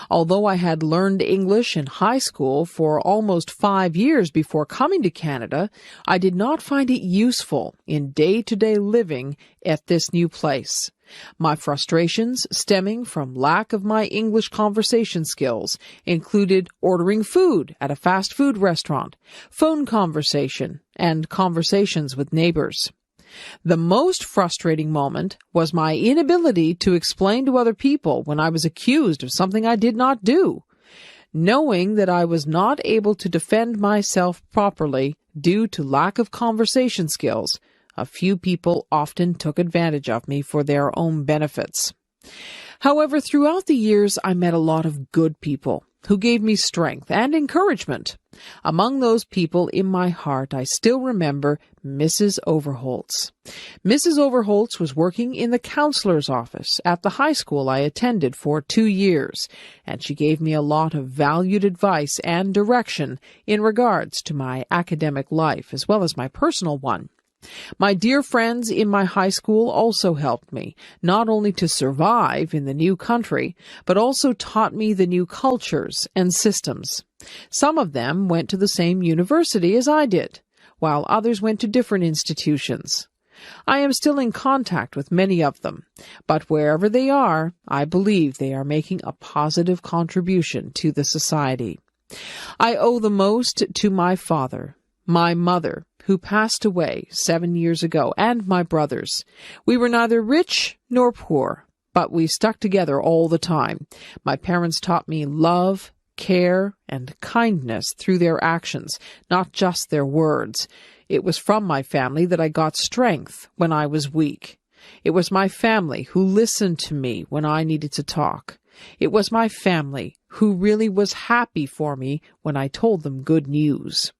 Although I had learned English in high school for almost 5 years before coming to Canada, I did not find it useful in day-to-day living at this new place. My frustrations stemming from lack of my English conversation skills included ordering food at a fast food restaurant, phone conversation, and conversations with neighbors. The most frustrating moment was my inability to explain to other people when I was accused of something I did not do. Knowing that I was not able to defend myself properly due to lack of conversation skills, a few people often took advantage of me for their own benefits. However, throughout the years, I met a lot of good people who gave me strength and encouragement. Among those people in my heart, I still remember Mrs. Overholtz. Mrs. Overholtz was working in the counselor's office at the high school I attended for 2 years, and she gave me a lot of valued advice and direction in regards to my academic life as well as my personal one. My dear friends in my high school also helped me, not only to survive in the new country, but also taught me the new cultures and systems. Some of them went to the same university as I did, while others went to different institutions. I am still in contact with many of them, but wherever they are, I believe they are making a positive contribution to the society. I owe the most to my father, my mother, who passed away 7 years ago, and my brothers. We were neither rich nor poor, but we stuck together all the time. My parents taught me love, care, and kindness through their actions, not just their words. It was from my family that I got strength when I was weak. It was my family who listened to me when I needed to talk. It was my family who really was happy for me when I told them good news.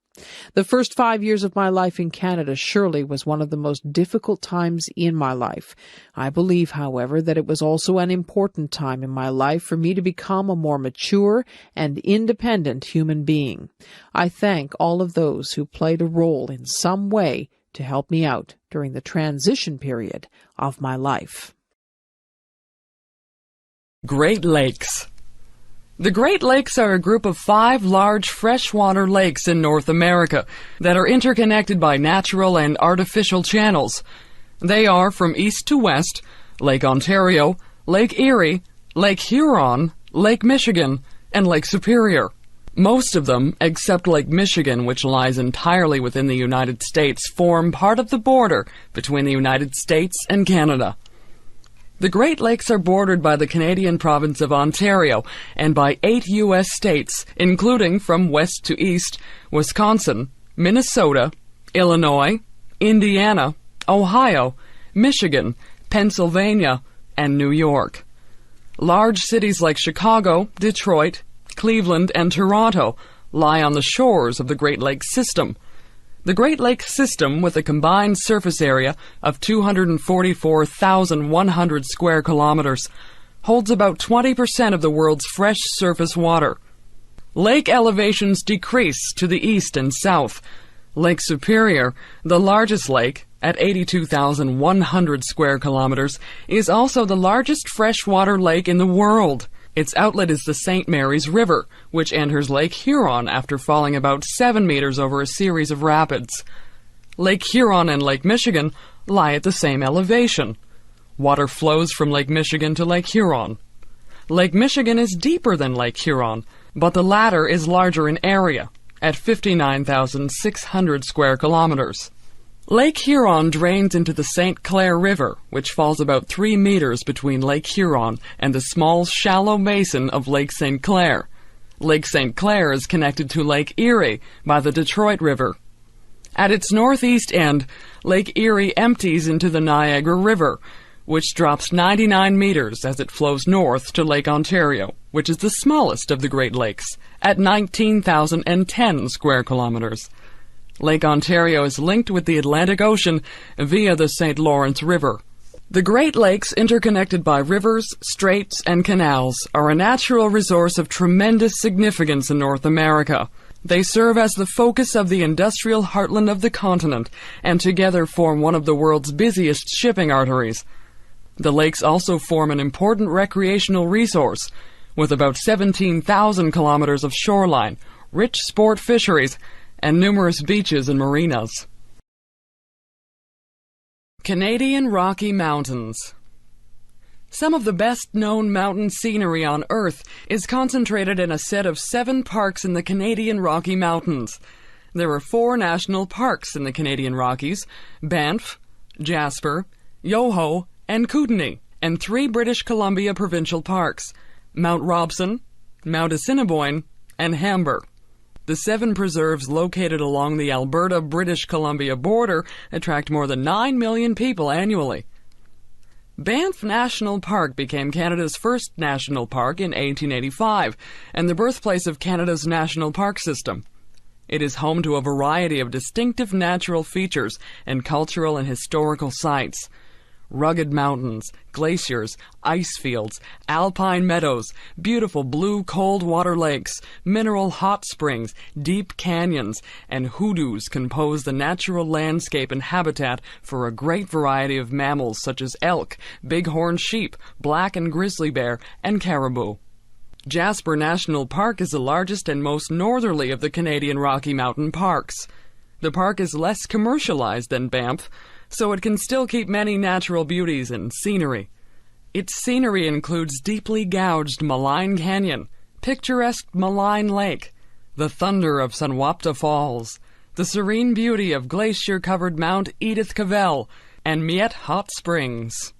The first 5 years of my life in Canada surely was one of the most difficult times in my life. I believe, however, that it was also an important time in my life for me to become a more mature and independent human being. I thank all of those who played a role in some way to help me out during the transition period of my life. Great Lakes. The Great Lakes are a group of 5 large freshwater lakes in North America that are interconnected by natural and artificial channels. They are, from east to west, Lake Ontario, Lake Erie, Lake Huron, Lake Michigan, and Lake Superior. Most of them, except Lake Michigan, which lies entirely within the United States, form part of the border between the United States and Canada. The Great Lakes are bordered by the Canadian province of Ontario and by 8 U.S. states, including, from west to east, Wisconsin, Minnesota, Illinois, Indiana, Ohio, Michigan, Pennsylvania, and New York. Large cities like Chicago, Detroit, Cleveland, and Toronto lie on the shores of the Great Lakes system. The Great Lakes system, with a combined surface area of 244,100 square kilometers, holds about 20% of the world's fresh surface water. Lake elevations decrease to the east and south. Lake Superior, the largest lake, at 82,100 square kilometers, is also the largest freshwater lake in the world. Its outlet is the St. Mary's River, which enters Lake Huron after falling about 7 meters over a series of rapids. Lake Huron and Lake Michigan lie at the same elevation. Water flows from Lake Michigan to Lake Huron. Lake Michigan is deeper than Lake Huron, but the latter is larger in area, at 59,600 square kilometers. Lake Huron drains into the St. Clair River, which falls about 3 meters between Lake Huron and the small, shallow basin of Lake St. Clair. Lake St. Clair is connected to Lake Erie by the Detroit River. At its northeast end, Lake Erie empties into the Niagara River, which drops 99 meters as it flows north to Lake Ontario, which is the smallest of the Great Lakes, at 19,010 square kilometers. Lake Ontario is linked with the Atlantic Ocean via the St. Lawrence River. The Great Lakes, interconnected by rivers, straits, and canals, are a natural resource of tremendous significance in North America. They serve as the focus of the industrial heartland of the continent, and together form one of the world's busiest shipping arteries. The lakes also form an important recreational resource, with about 17,000 kilometers of shoreline, rich sport fisheries, and numerous beaches and marinas. Canadian Rocky Mountains. Some of the best-known mountain scenery on Earth is concentrated in a set of 7 parks in the Canadian Rocky Mountains. There are 4 national parks in the Canadian Rockies: Banff, Jasper, Yoho, and Kootenay, and 3 British Columbia provincial parks: Mount Robson, Mount Assiniboine, and Hamber. The 7 preserves located along the Alberta-British Columbia border attract more than 9 million people annually. Banff National Park became Canada's first national park in 1885 and the birthplace of Canada's national park system. It is home to a variety of distinctive natural features and cultural and historical sites. Rugged mountains, glaciers, ice fields, alpine meadows, beautiful blue cold water lakes, mineral hot springs, deep canyons, and hoodoos compose the natural landscape and habitat for a great variety of mammals such as elk, bighorn sheep, black and grizzly bear, and caribou. Jasper National Park is the largest and most northerly of the Canadian Rocky Mountain parks. The park is less commercialized than Banff, so it can still keep many natural beauties and scenery. Its scenery includes deeply gouged Malign Canyon, picturesque Malign Lake, the thunder of Sunwapta Falls, the serene beauty of glacier-covered Mount Edith Cavell, and Miette Hot Springs.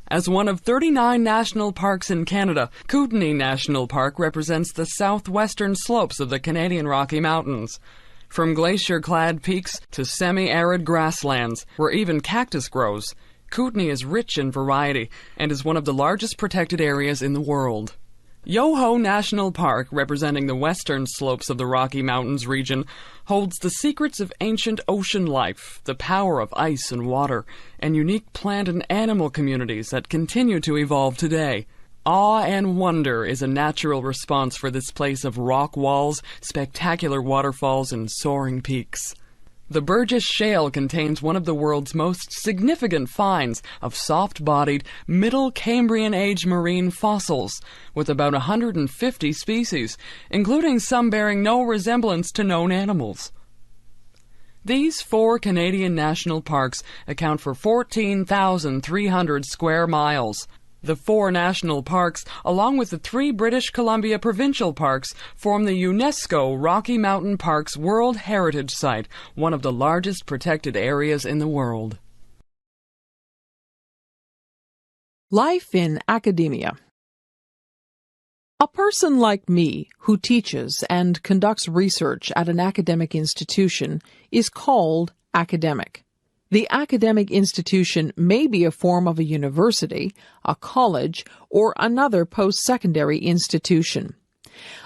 As one of 39 national parks in Canada, Kootenay National Park represents the southwestern slopes of the Canadian Rocky Mountains. From glacier-clad peaks to semi-arid grasslands, where even cactus grows, Kootenay is rich in variety and is one of the largest protected areas in the world. Yoho National Park, representing the western slopes of the Rocky Mountains region, holds the secrets of ancient ocean life, the power of ice and water, and unique plant and animal communities that continue to evolve today. Awe and wonder is a natural response for this place of rock walls, spectacular waterfalls, and soaring peaks. The Burgess Shale contains one of the world's most significant finds of soft-bodied, Middle Cambrian-age marine fossils, with about 150 species, including some bearing no resemblance to known animals. These 4 Canadian national parks account for 14,300 square miles. The 4 national parks, along with the 3 British Columbia provincial parks, form the UNESCO Rocky Mountain Parks World Heritage Site, one of the largest protected areas in the world. Life in academia. A person like me who teaches and conducts research at an academic institution is called academic. The academic institution may be a form of a university, a college, or another post-secondary institution.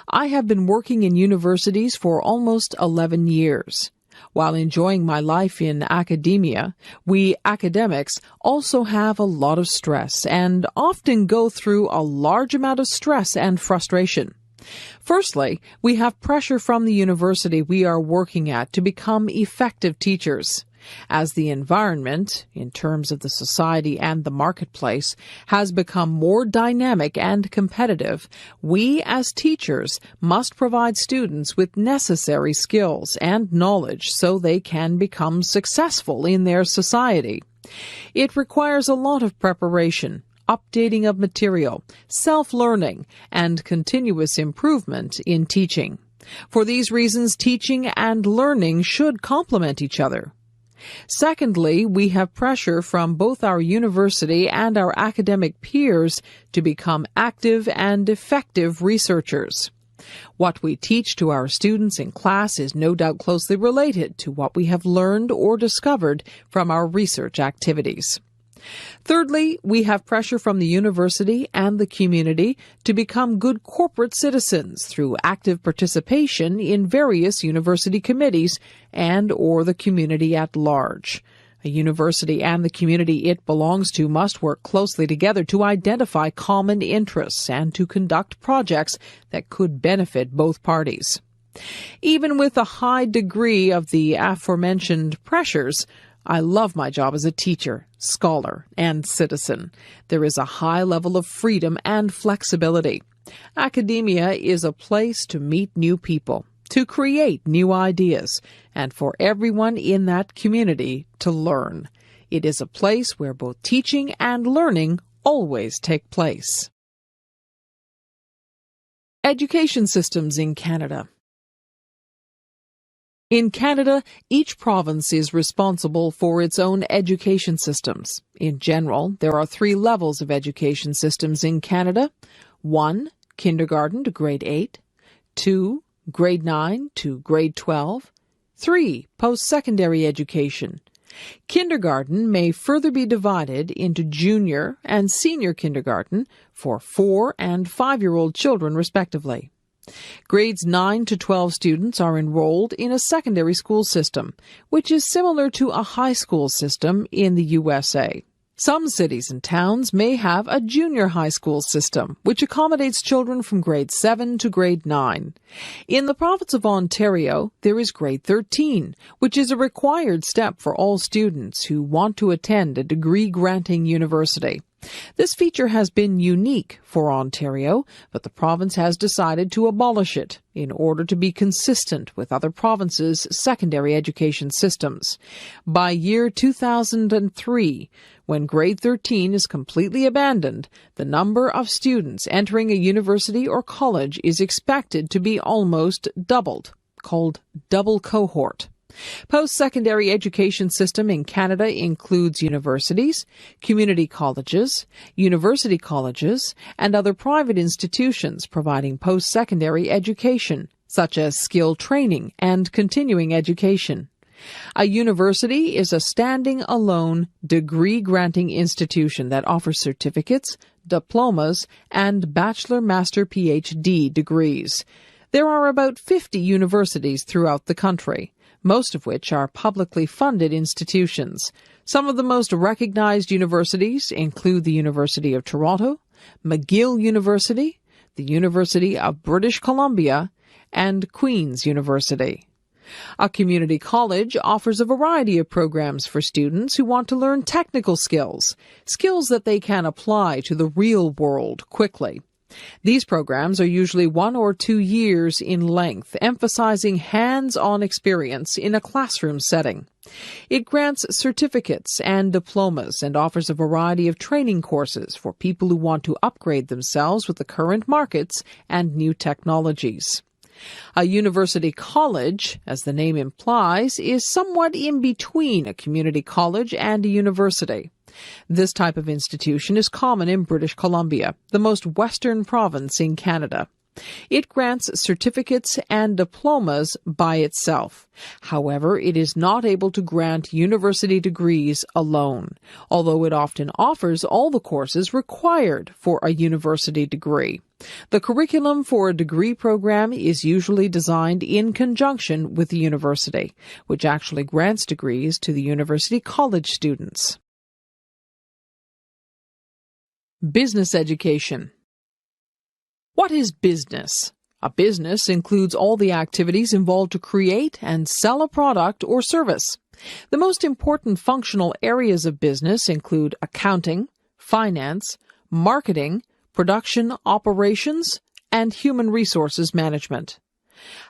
I have been working in universities for almost 11 years. While enjoying my life in academia, we academics also have a lot of stress and often go through a large amount of stress and frustration. Firstly, we have pressure from the university we are working at to become effective teachers. As the environment, in terms of the society and the marketplace, has become more dynamic and competitive, we as teachers must provide students with necessary skills and knowledge so they can become successful in their society. It requires a lot of preparation, updating of material, self-learning, and continuous improvement in teaching. For these reasons, teaching and learning should complement each other. Secondly, we have pressure from both our university and our academic peers to become active and effective researchers. What we teach to our students in class is no doubt closely related to what we have learned or discovered from our research activities. Thirdly, we have pressure from the university and the community to become good corporate citizens through active participation in various university committees and or the community at large. A university and the community it belongs to must work closely together to identify common interests and to conduct projects that could benefit both parties. Even with a high degree of the aforementioned pressures, I love my job as a teacher, scholar, and citizen. There is a high level of freedom and flexibility. Academia is a place to meet new people, to create new ideas, and for everyone in that community to learn. It is a place where both teaching and learning always take place. Education systems in Canada. In Canada, each province is responsible for its own education systems. In general, there are 3 levels of education systems in Canada. 1, kindergarten to grade 8. 2, grade 9 to grade 12. 3, post-secondary education. Kindergarten may further be divided into junior and senior kindergarten for 4- and 5-year-old children, respectively. Grades 9 to 12 students are enrolled in a secondary school system, which is similar to a high school system in the USA. Some cities and towns may have a junior high school system, which accommodates children from grade 7 to grade 9. In the province of Ontario, there is grade 13, which is a required step for all students who want to attend a degree-granting university. This feature has been unique for Ontario, but the province has decided to abolish it in order to be consistent with other provinces' secondary education systems. By year 2003, when grade 13 is completely abandoned, the number of students entering a university or college is expected to be almost doubled, called double cohort. Post-secondary education system in Canada includes universities, community colleges, university colleges, and other private institutions providing post-secondary education, such as skill training and continuing education. A university is a standing alone, degree-granting institution that offers certificates, diplomas, and bachelor, master, PhD degrees. There are about 50 universities throughout the country, most of which are publicly funded institutions. Some of the most recognized universities include the University of Toronto, McGill University, the University of British Columbia, and Queen's University. A community college offers a variety of programs for students who want to learn technical skills, skills that they can apply to the real world quickly. These programs are usually 1 or 2 years in length, emphasizing hands-on experience in a classroom setting. It grants certificates and diplomas and offers a variety of training courses for people who want to upgrade themselves with the current markets and new technologies. A university college, as the name implies, is somewhat in between a community college and a university. This type of institution is common in British Columbia, the most western province in Canada. It grants certificates and diplomas by itself. However, it is not able to grant university degrees alone, although it often offers all the courses required for a university degree. The curriculum for a degree program is usually designed in conjunction with the university, which actually grants degrees to the university college students. Business education. What is business? A business includes all the activities involved to create and sell a product or service. The most important functional areas of business include accounting, finance, marketing, production operations, and human resources management.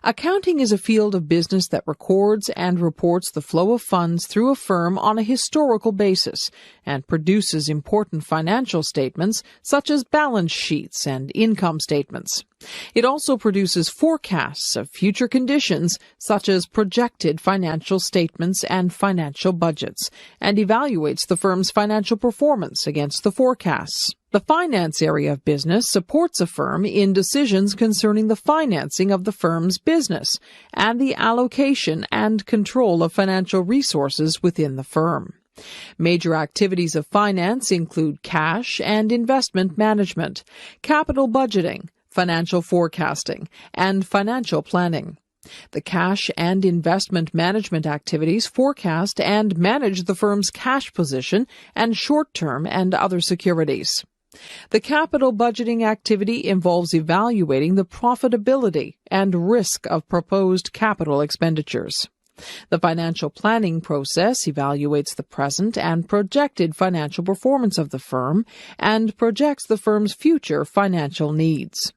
Accounting is a field of business that records and reports the flow of funds through a firm on a historical basis and produces important financial statements such as balance sheets and income statements. It also produces forecasts of future conditions such as projected financial statements and financial budgets, and evaluates the firm's financial performance against the forecasts. The finance area of business supports a firm in decisions concerning the financing of the firm's business and the allocation and control of financial resources within the firm. Major activities of finance include cash and investment management, capital budgeting, financial forecasting, and financial planning. The cash and investment management activities forecast and manage the firm's cash position and short-term and other securities. The capital budgeting activity involves evaluating the profitability and risk of proposed capital expenditures. The financial planning process evaluates the present and projected financial performance of the firm and projects the firm's future financial needs.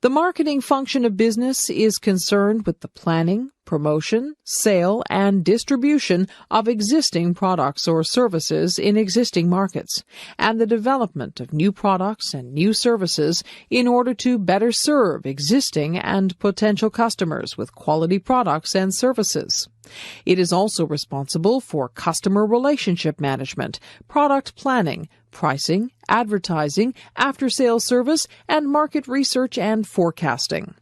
The marketing function of business is concerned with the planning, promotion, sale, and distribution of existing products or services in existing markets, and the development of new products and new services in order to better serve existing and potential customers with quality products and services. It is also responsible for customer relationship management, product planning, pricing, advertising, after-sales service, and market research and forecasting.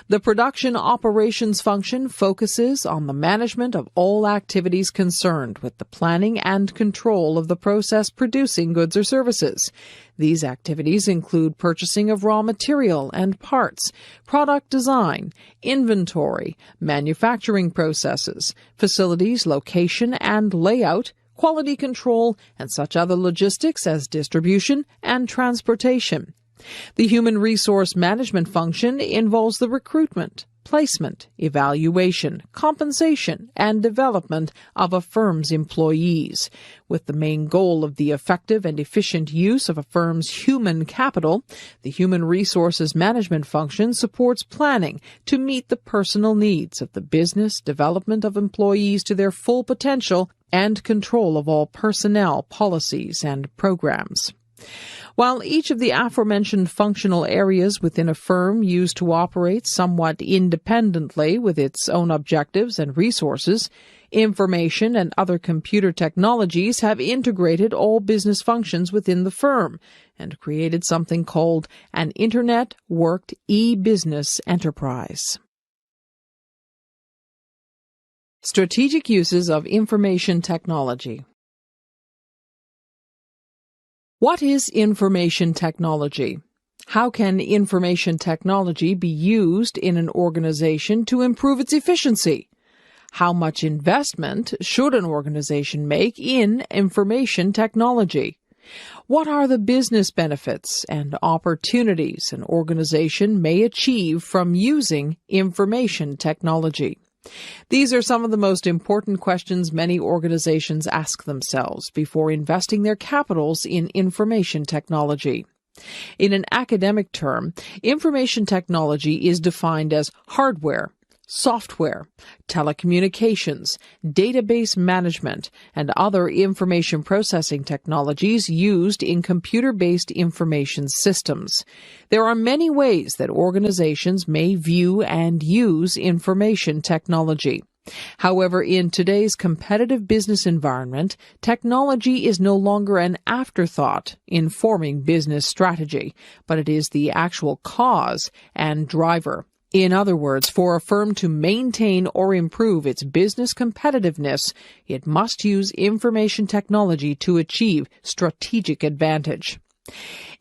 The production operations function focuses on the management of all activities concerned with the planning and control of the process producing goods or services. These activities include purchasing of raw material and parts, product design, inventory, manufacturing processes, facilities, location and layout, quality control, and such other logistics as distribution and transportation. The human resource management function involves the recruitment, placement, evaluation, compensation, and development of a firm's employees. With the main goal of the effective and efficient use of a firm's human capital, the human resources management function supports planning to meet the personal needs of the business, development of employees to their full potential, and control of all personnel, policies, and programs. While each of the aforementioned functional areas within a firm used to operate somewhat independently with its own objectives and resources, information and other computer technologies have integrated all business functions within the firm and created something called an Internet-worked e-business enterprise. Strategic uses of information technology. What is information technology? How can information technology be used in an organization to improve its efficiency? How much investment should an organization make in information technology? What are the business benefits and opportunities an organization may achieve from using information technology? These are some of the most important questions many organizations ask themselves before investing their capitals in information technology. In an academic term, information technology is defined as hardware, software, telecommunications, database management, and other information processing technologies used in computer-based information systems. There are many ways that organizations may view and use information technology. However, in today's competitive business environment, technology is no longer an afterthought in forming business strategy, but it is the actual cause and driver. In other words, for a firm to maintain or improve its business competitiveness, it must use information technology to achieve strategic advantage.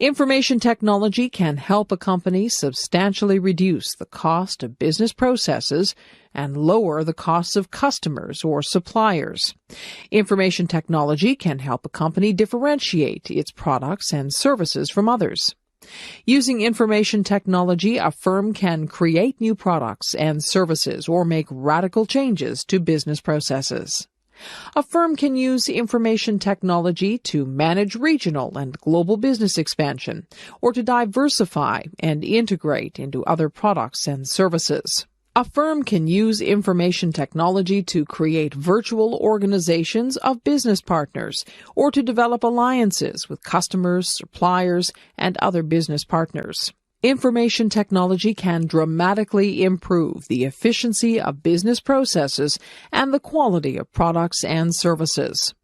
Information technology can help a company substantially reduce the cost of business processes and lower the costs of customers or suppliers. Information technology can help a company differentiate its products and services from others. Using information technology, a firm can create new products and services or make radical changes to business processes. A firm can use information technology to manage regional and global business expansion, or to diversify and integrate into other products and services. A firm can use information technology to create virtual organizations of business partners or to develop alliances with customers, suppliers, and other business partners. Information technology can dramatically improve the efficiency of business processes and the quality of products and services.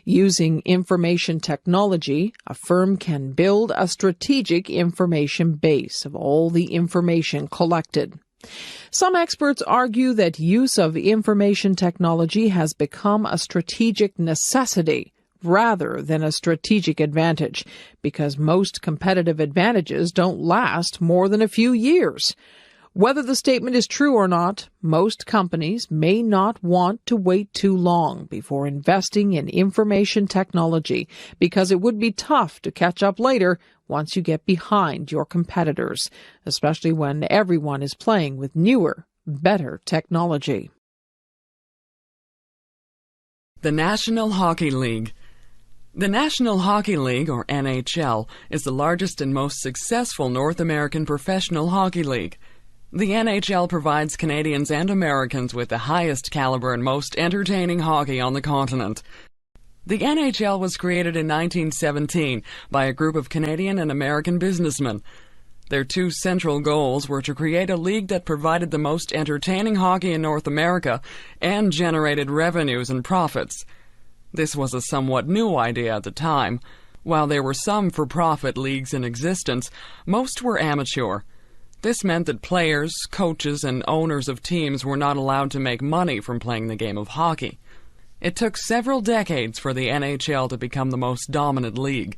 Using information technology, a firm can build a strategic information base of all the information collected. Some experts argue that use of information technology has become a strategic necessity rather than a strategic advantage, because most competitive advantages don't last more than a few years. Whether the statement is true or not, most companies may not want to wait too long before investing in information technology, because it would be tough to catch up later once you get behind your competitors, especially when everyone is playing with newer, better technology. The National Hockey League. The National Hockey League, or NHL, is the largest and most successful North American professional hockey league. The NHL provides Canadians and Americans with the highest caliber and most entertaining hockey on the continent. The NHL was created in 1917 by a group of Canadian and American businessmen. Their two central goals were to create a league that provided the most entertaining hockey in North America and generated revenues and profits. This was a somewhat new idea at the time. While there were some for-profit leagues in existence, most were amateur. This meant that players, coaches, and owners of teams were not allowed to make money from playing the game of hockey. It took several decades for the NHL to become the most dominant league.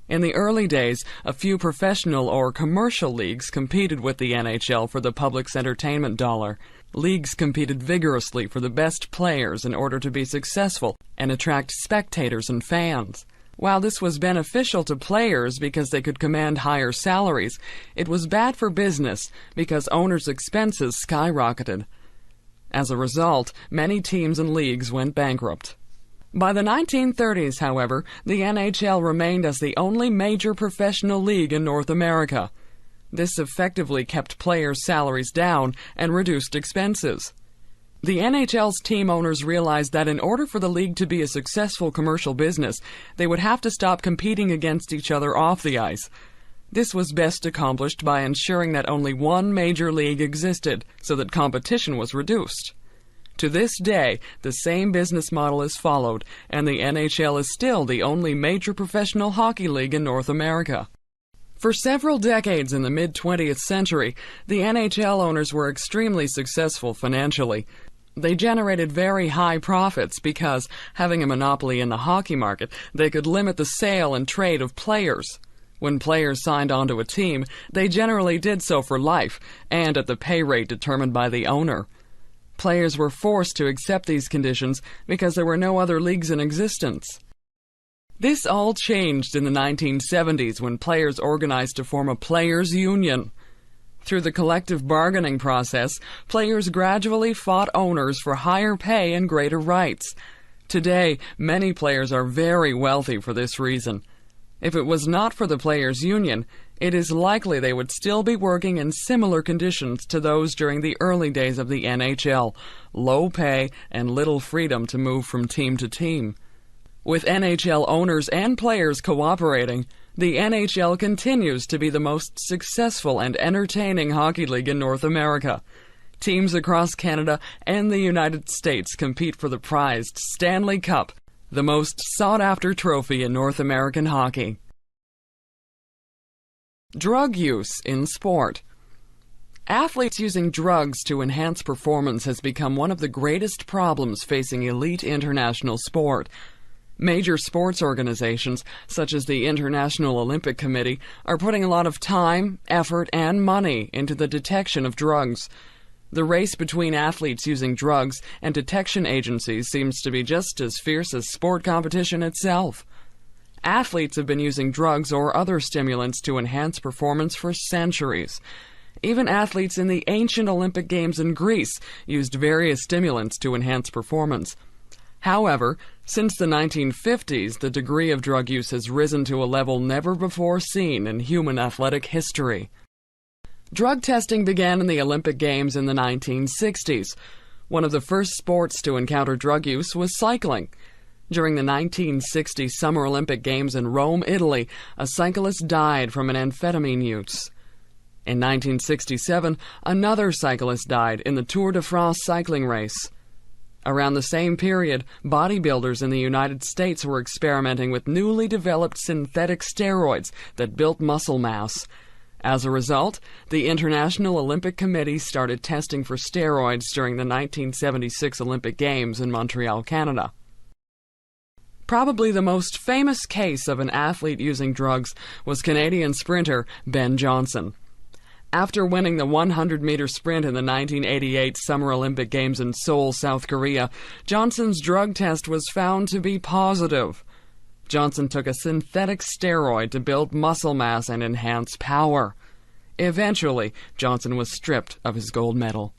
In the early days, a few professional or commercial leagues competed with the NHL for the public's entertainment dollar. Leagues competed vigorously for the best players in order to be successful and attract spectators and fans. While this was beneficial to players because they could command higher salaries, it was bad for business because owners' expenses skyrocketed. As a result, many teams and leagues went bankrupt. By the 1930s, however, the NHL remained as the only major professional league in North America. This effectively kept players' salaries down and reduced expenses. The NHL's team owners realized that in order for the league to be a successful commercial business, they would have to stop competing against each other off the ice. This was best accomplished by ensuring that only one major league existed, so that competition was reduced. To this day, the same business model is followed, and the NHL is still the only major professional hockey league in North America. For several decades in the mid-20th century, the NHL owners were extremely successful financially. They generated very high profits because, having a monopoly in the hockey market, they could limit the sale and trade of players. When players signed onto a team, they generally did so for life, and at the pay rate determined by the owner. Players were forced to accept these conditions because there were no other leagues in existence. This all changed in the 1970s when players organized to form a players' union. Through the collective bargaining process, players gradually fought owners for higher pay and greater rights. Today, many players are very wealthy for this reason. If it was not for the players' union, it is likely they would still be working in similar conditions to those during the early days of the NHL, low pay and little freedom to move from team to team. With NHL owners and players cooperating, the NHL continues to be the most successful and entertaining hockey league in North America. Teams across Canada and the United States compete for the prized Stanley Cup, the most sought-after trophy in North American hockey. Drug use in sport. Athletes using drugs to enhance performance has become one of the greatest problems facing elite international sport. Major sports organizations, such as the International Olympic Committee, are putting a lot of time, effort, and money into the detection of drugs. The race between athletes using drugs and detection agencies seems to be just as fierce as sport competition itself. Athletes have been using drugs or other stimulants to enhance performance for centuries. Even athletes in the ancient Olympic Games in Greece used various stimulants to enhance performance. However, since the 1950s, the degree of drug use has risen to a level never before seen in human athletic history. Drug testing began in the Olympic Games in the 1960s. One of the first sports to encounter drug use was cycling. During the 1960 Summer Olympic Games in Rome, Italy, a cyclist died from an amphetamine use. In 1967, another cyclist died in the Tour de France cycling race. Around the same period, bodybuilders in the United States were experimenting with newly developed synthetic steroids that built muscle mass. As a result, the International Olympic Committee started testing for steroids during the 1976 Olympic Games in Montreal, Canada. Probably the most famous case of an athlete using drugs was Canadian sprinter Ben Johnson. After winning the 100-meter sprint in the 1988 Summer Olympic Games in Seoul, South Korea, Johnson's drug test was found to be positive. Johnson took a synthetic steroid to build muscle mass and enhance power. Eventually, Johnson was stripped of his gold medal.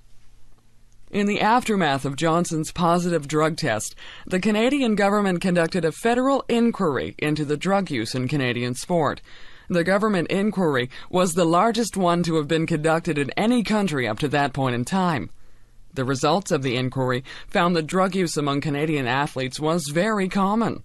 In the aftermath of Johnson's positive drug test, the Canadian government conducted a federal inquiry into the drug use in Canadian sport. The government inquiry was the largest one to have been conducted in any country up to that point in time. The results of the inquiry found that drug use among Canadian athletes was very common.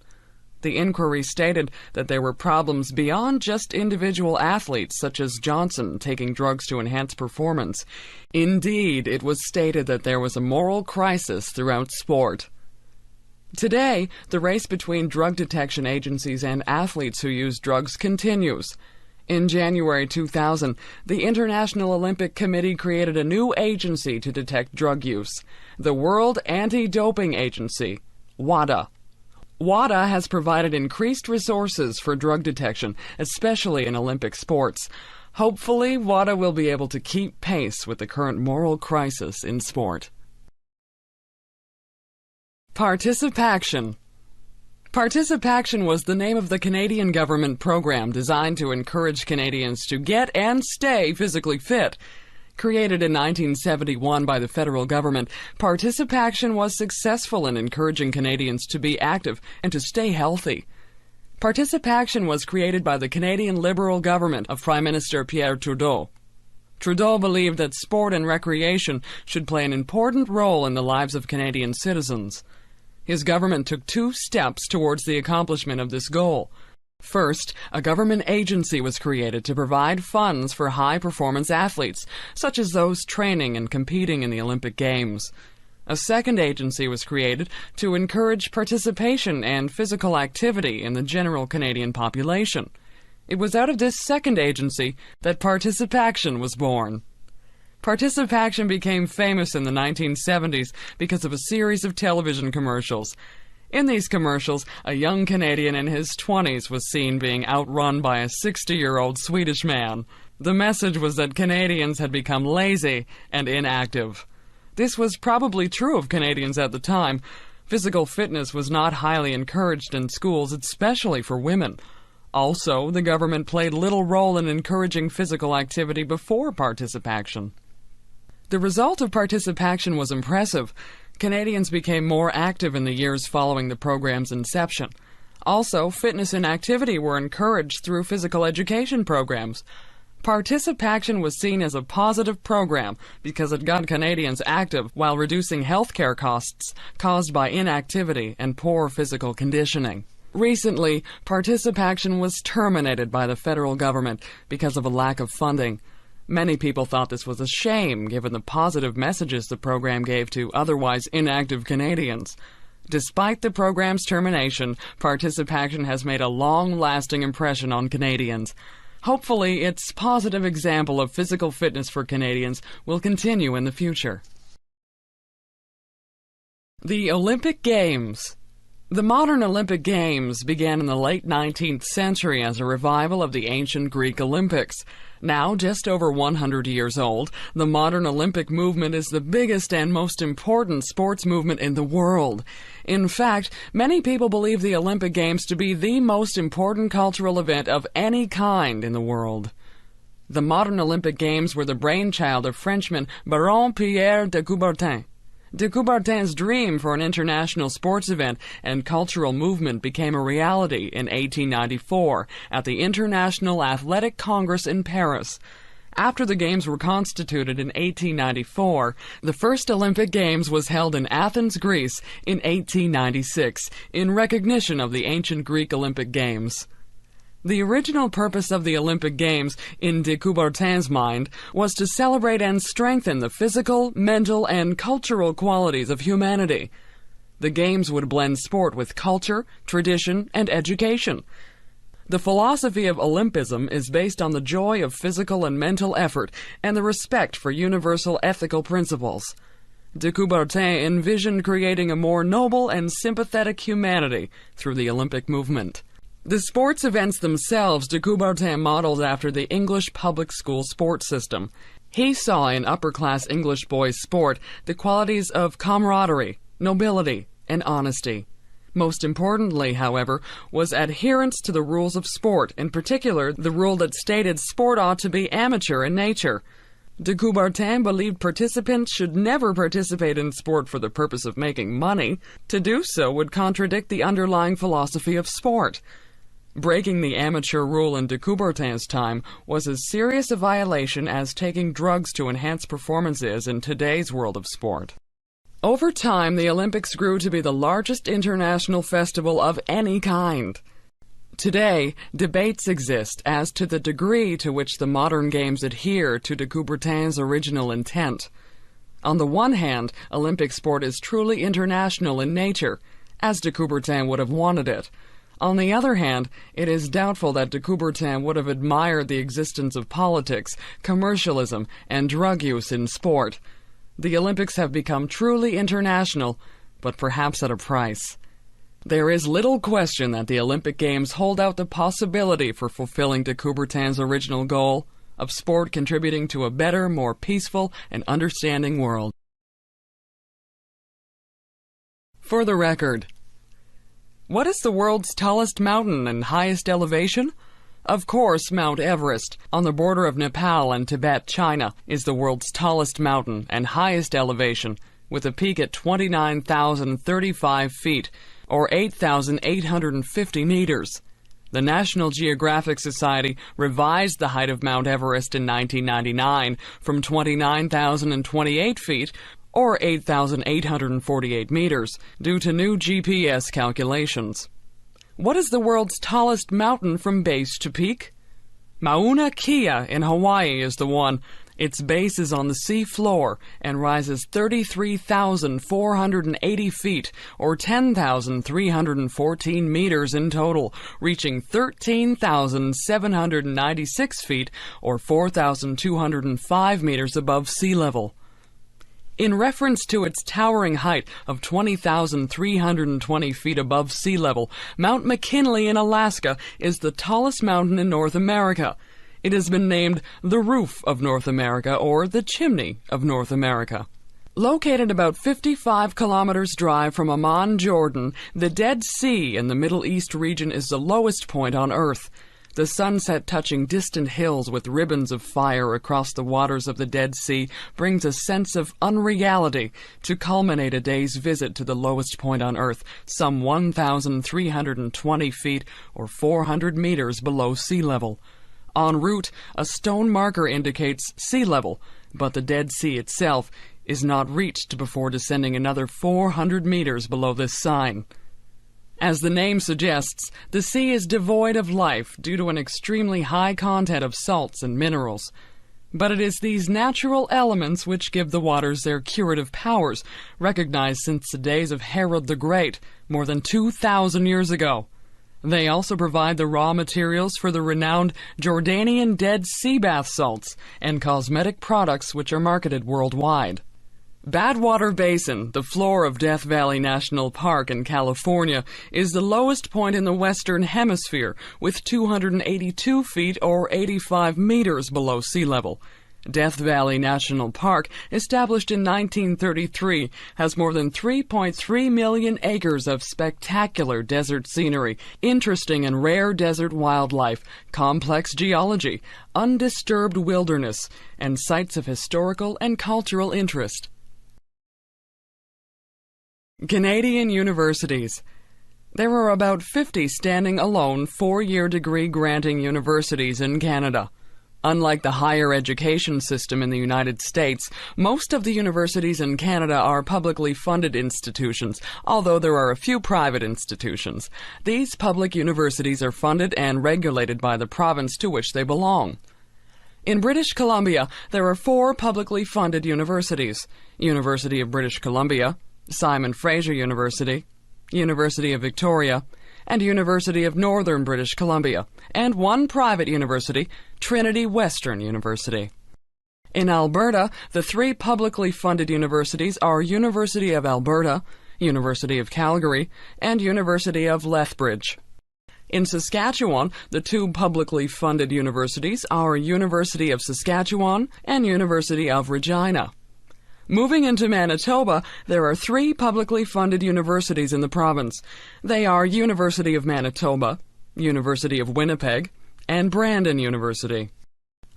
The inquiry stated that there were problems beyond just individual athletes, such as Johnson taking drugs to enhance performance. Indeed, it was stated that there was a moral crisis throughout sport. Today, the race between drug detection agencies and athletes who use drugs continues. In January 2000, the International Olympic Committee created a new agency to detect drug use, the World Anti-Doping Agency, WADA. WADA has provided increased resources for drug detection, especially in Olympic sports. Hopefully, WADA will be able to keep pace with the current moral crisis in sport. Participaction. Participaction was the name of the Canadian government program designed to encourage Canadians to get and stay physically fit. Created in 1971 by the federal government, Participaction was successful in encouraging Canadians to be active and to stay healthy. Participaction was created by the Canadian Liberal government of Prime Minister Pierre Trudeau. Trudeau believed that sport and recreation should play an important role in the lives of Canadian citizens. His government took 2 steps towards the accomplishment of this goal. First, a government agency was created to provide funds for high-performance athletes, such as those training and competing in the Olympic Games. A second agency was created to encourage participation and physical activity in the general Canadian population. It was out of this second agency that Participaction was born. Participaction became famous in the 1970s because of a series of television commercials. In these commercials, a young Canadian in his 20s was seen being outrun by a 60-year-old Swedish man. The message was that Canadians had become lazy and inactive. This was probably true of Canadians at the time. Physical fitness was not highly encouraged in schools, especially for women. Also, the government played little role in encouraging physical activity before Participaction. The result of Participaction was impressive. Canadians became more active in the years following the program's inception. Also, fitness and activity were encouraged through physical education programs. Participaction was seen as a positive program because it got Canadians active while reducing healthcare costs caused by inactivity and poor physical conditioning. Recently, Participaction was terminated by the federal government because of a lack of funding. Many people thought this was a shame, given the positive messages the program gave to otherwise inactive Canadians. Despite the program's termination, Participaction has made a long-lasting impression on Canadians. Hopefully, its positive example of physical fitness for Canadians will continue in the future. The Olympic Games. The modern Olympic Games began in the late 19th century as a revival of the ancient Greek Olympics. Now, just over 100 years old, the modern Olympic movement is the biggest and most important sports movement in the world. In fact, many people believe the Olympic Games to be the most important cultural event of any kind in the world. The modern Olympic Games were the brainchild of Frenchman Baron Pierre de Coubertin. De Coubertin's dream for an international sports event and cultural movement became a reality in 1894 at the International Athletic Congress in Paris. After the Games were constituted in 1894, the first Olympic Games was held in Athens, Greece in 1896 in recognition of the ancient Greek Olympic Games. The original purpose of the Olympic Games, in de Coubertin's mind, was to celebrate and strengthen the physical, mental, and cultural qualities of humanity. The Games would blend sport with culture, tradition, and education. The philosophy of Olympism is based on the joy of physical and mental effort and the respect for universal ethical principles. De Coubertin envisioned creating a more noble and sympathetic humanity through the Olympic movement. The sports events themselves de Coubertin modeled after the English public school sports system. He saw in upper-class English boys' sport the qualities of camaraderie, nobility, and honesty. Most importantly, however, was adherence to the rules of sport, in particular the rule that stated sport ought to be amateur in nature. De Coubertin believed participants should never participate in sport for the purpose of making money. To do so would contradict the underlying philosophy of sport. Breaking the amateur rule in de Coubertin's time was as serious a violation as taking drugs to enhance performance is in today's world of sport. Over time, the Olympics grew to be the largest international festival of any kind. Today, debates exist as to the degree to which the modern games adhere to de Coubertin's original intent. On the one hand, Olympic sport is truly international in nature, as de Coubertin would have wanted it. On the other hand, it is doubtful that de Coubertin would have admired the existence of politics, commercialism, and drug use in sport. The Olympics have become truly international, but perhaps at a price. There is little question that the Olympic Games hold out the possibility for fulfilling de Coubertin's original goal of sport contributing to a better, more peaceful, and understanding world. For the record, what is the world's tallest mountain and highest elevation? Of course, Mount Everest, on the border of Nepal and Tibet, China, is the world's tallest mountain and highest elevation, with a peak at 29,035 feet, or 8,850 meters. The National Geographic Society revised the height of Mount Everest in 1999 from 29,028 feet, or 8,848 meters, due to new GPS calculations. What is the world's tallest mountain from base to peak? Mauna Kea in Hawaii is the one. Its base is on the sea floor and rises 33,480 feet, or 10,314 meters in total, reaching 13,796 feet, or 4,205 meters above sea level. In reference to its towering height of 20,320 feet above sea level, Mount McKinley in Alaska is the tallest mountain in North America. It has been named the Roof of North America or the Chimney of North America. Located about 55 kilometers drive from Amman, Jordan, the Dead Sea in the Middle East region is the lowest point on Earth. The sunset touching distant hills with ribbons of fire across the waters of the Dead Sea brings a sense of unreality to culminate a day's visit to the lowest point on Earth, some 1,320 feet or 400 meters below sea level. En route, a stone marker indicates sea level, but the Dead Sea itself is not reached before descending another 400 meters below this sign. As the name suggests, the sea is devoid of life due to an extremely high content of salts and minerals. But it is these natural elements which give the waters their curative powers, recognized since the days of Herod the Great, more than 2,000 years ago. They also provide the raw materials for the renowned Jordanian Dead Sea bath salts and cosmetic products which are marketed worldwide. Badwater Basin, the floor of Death Valley National Park in California, is the lowest point in the Western Hemisphere, with 282 feet or 85 meters below sea level. Death Valley National Park, established in 1933, has more than 3.3 million acres of spectacular desert scenery, interesting and rare desert wildlife, complex geology, undisturbed wilderness, and sites of historical and cultural interest. Canadian universities. There are about 50 standing alone four-year degree granting universities in Canada. Unlike the higher education system in the United States, most of the universities in Canada are publicly funded institutions, although there are a few private institutions. These public universities are funded and regulated by the province to which they belong. In British Columbia, there are 4 publicly funded universities: University of British Columbia, Simon Fraser University, University of Victoria, and University of Northern British Columbia, and 1 private university, Trinity Western University. In Alberta, the 3 publicly funded universities are University of Alberta, University of Calgary, and University of Lethbridge. In Saskatchewan, the 2 publicly funded universities are University of Saskatchewan and University of Regina. Moving into Manitoba, there are 3 publicly funded universities in the province. They are University of Manitoba, University of Winnipeg, and Brandon University.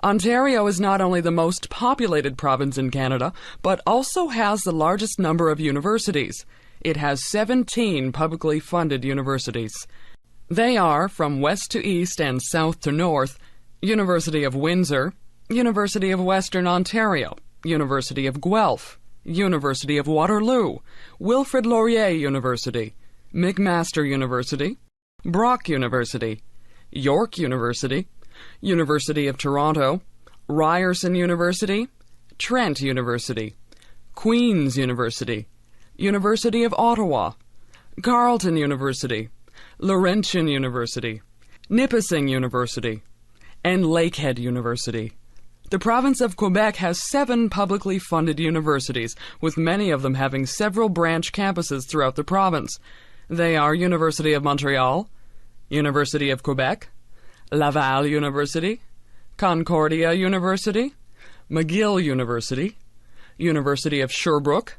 Ontario is not only the most populated province in Canada, but also has the largest number of universities. It has 17 publicly funded universities. They are, from west to east and south to north, University of Windsor, University of Western Ontario, University of Guelph, University of Waterloo, Wilfrid Laurier University, McMaster University, Brock University, York University, University of Toronto, Ryerson University, Trent University, Queen's University, University of Ottawa, Carleton University, Laurentian University, Nipissing University, and Lakehead University. The province of Quebec has 7 publicly funded universities, with many of them having several branch campuses throughout the province. They are University of Montreal, University of Quebec, Laval University, Concordia University, McGill University, University of Sherbrooke,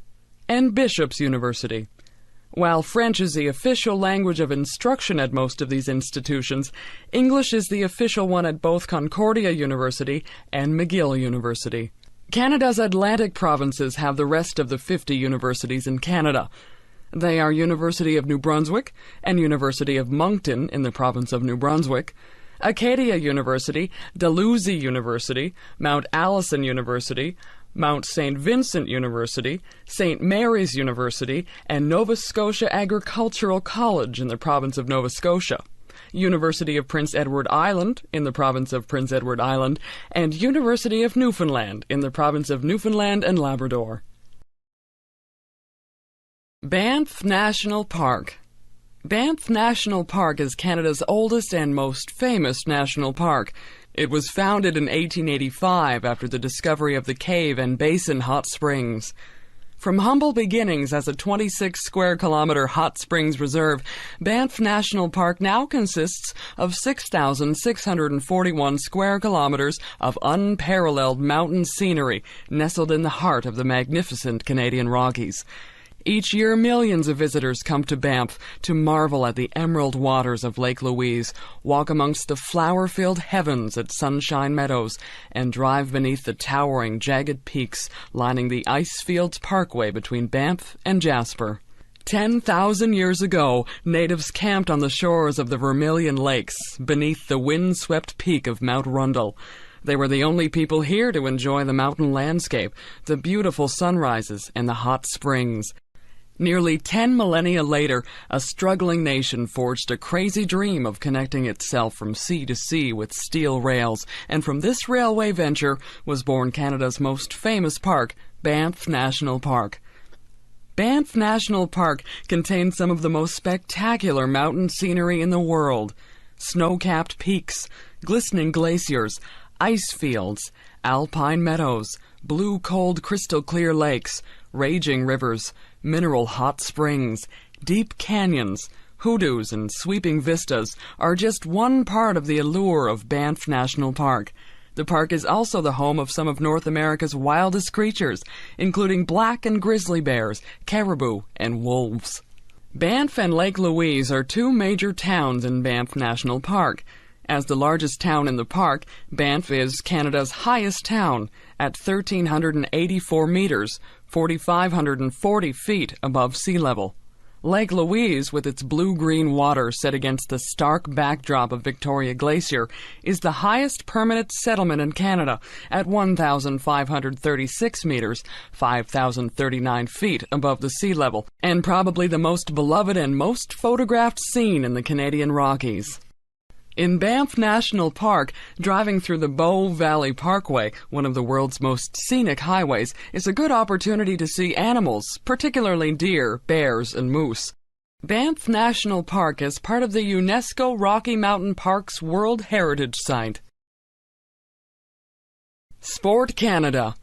and Bishop's University. While French is the official language of instruction at most of these institutions, English is the official one at both Concordia University and McGill University. Canada's Atlantic provinces have the rest of the 50 universities in Canada. They are University of New Brunswick and University of Moncton in the province of New Brunswick, Acadia University, Dalhousie University, Mount Allison University, Mount St. Vincent University, St. Mary's University, and Nova Scotia Agricultural College in the province of Nova Scotia, University of Prince Edward Island in the province of Prince Edward Island, and University of Newfoundland in the province of Newfoundland and Labrador. Banff National Park. Banff National Park is Canada's oldest and most famous national park. It was founded in 1885 after the discovery of the cave and basin hot springs. From humble beginnings as a 26-square-kilometer hot springs reserve, Banff National Park now consists of 6,641 square kilometers of unparalleled mountain scenery nestled in the heart of the magnificent Canadian Rockies. Each year, millions of visitors come to Banff to marvel at the emerald waters of Lake Louise, walk amongst the flower-filled heavens at Sunshine Meadows, and drive beneath the towering, jagged peaks lining the Icefields Parkway between Banff and Jasper. 10,000 years ago, natives camped on the shores of the Vermilion Lakes, beneath the wind-swept peak of Mount Rundle. They were the only people here to enjoy the mountain landscape, the beautiful sunrises, and the hot springs. Nearly 10 millennia later, a struggling nation forged a crazy dream of connecting itself from sea to sea with steel rails, and from this railway venture was born Canada's most famous park, Banff National Park. Banff National Park contains some of the most spectacular mountain scenery in the world. Snow-capped peaks, glistening glaciers, ice fields, alpine meadows, blue cold crystal clear lakes, raging rivers, mineral hot springs, deep canyons, hoodoos, and sweeping vistas are just one part of the allure of Banff National Park. The park is also the home of some of North America's wildest creatures, including black and grizzly bears, caribou, and wolves. Banff and Lake Louise are 2 major towns in Banff National Park. As the largest town in the park, Banff is Canada's highest town at 1,384 meters, 4,540 feet above sea level. Lake Louise, with its blue-green water set against the stark backdrop of Victoria Glacier, is the highest permanent settlement in Canada at 1,536 meters, 5,039 feet above the sea level, and probably the most beloved and most photographed scene in the Canadian Rockies. In Banff National Park, driving through the Bow Valley Parkway, one of the world's most scenic highways, is a good opportunity to see animals, particularly deer, bears, and moose. Banff National Park is part of the UNESCO Rocky Mountain Parks World Heritage Site. Sport Canada.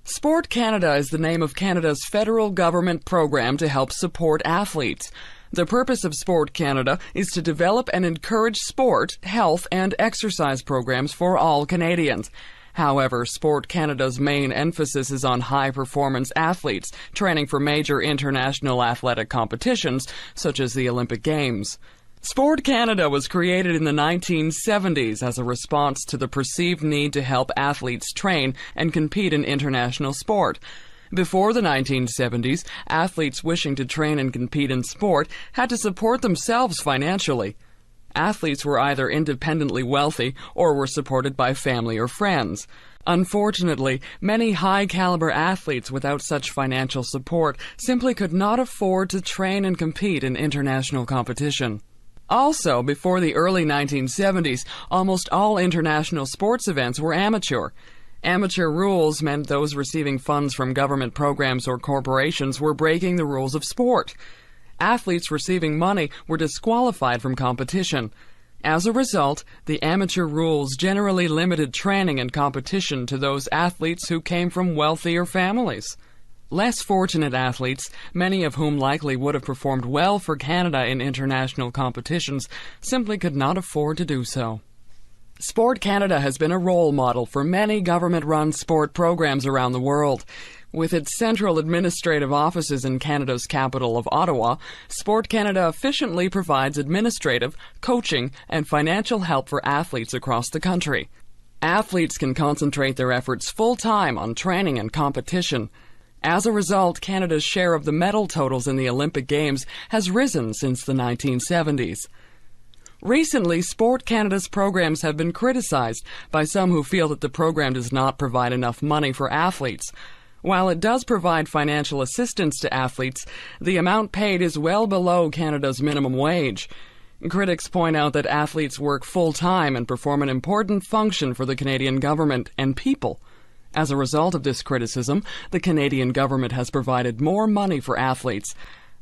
Sport Canada is the name of Canada's federal government program to help support athletes. The purpose of Sport Canada is to develop and encourage sport, health, and exercise programs for all Canadians. However, Sport Canada's main emphasis is on high-performance athletes training for major international athletic competitions, such as the Olympic Games. Sport Canada was created in the 1970s as a response to the perceived need to help athletes train and compete in international sport. Before the 1970s, athletes wishing to train and compete in sport had to support themselves financially. Athletes were either independently wealthy or were supported by family or friends. Unfortunately, many high-caliber athletes without such financial support simply could not afford to train and compete in international competition. Also, before the early 1970s, almost all international sports events were amateur. Amateur rules meant those receiving funds from government programs or corporations were breaking the rules of sport. Athletes receiving money were disqualified from competition. As a result, the amateur rules generally limited training and competition to those athletes who came from wealthier families. Less fortunate athletes, many of whom likely would have performed well for Canada in international competitions, simply could not afford to do so. Sport Canada has been a role model for many government-run sport programs around the world. With its central administrative offices in Canada's capital of Ottawa, Sport Canada efficiently provides administrative, coaching, and financial help for athletes across the country. Athletes can concentrate their efforts full-time on training and competition. As a result, Canada's share of the medal totals in the Olympic Games has risen since the 1970s. Recently, Sport Canada's programs have been criticized by some who feel that the program does not provide enough money for athletes. While it does provide financial assistance to athletes, the amount paid is well below Canada's minimum wage. Critics point out that athletes work full-time and perform an important function for the Canadian government and people. As a result of this criticism, the Canadian government has provided more money for athletes.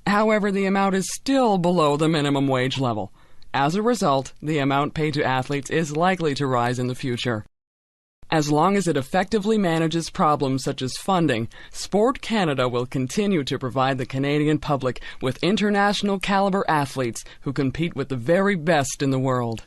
However, the amount is still below the minimum wage level. As a result, the amount paid to athletes is likely to rise in the future. As long as it effectively manages problems such as funding, Sport Canada will continue to provide the Canadian public with international caliber athletes who compete with the very best in the world.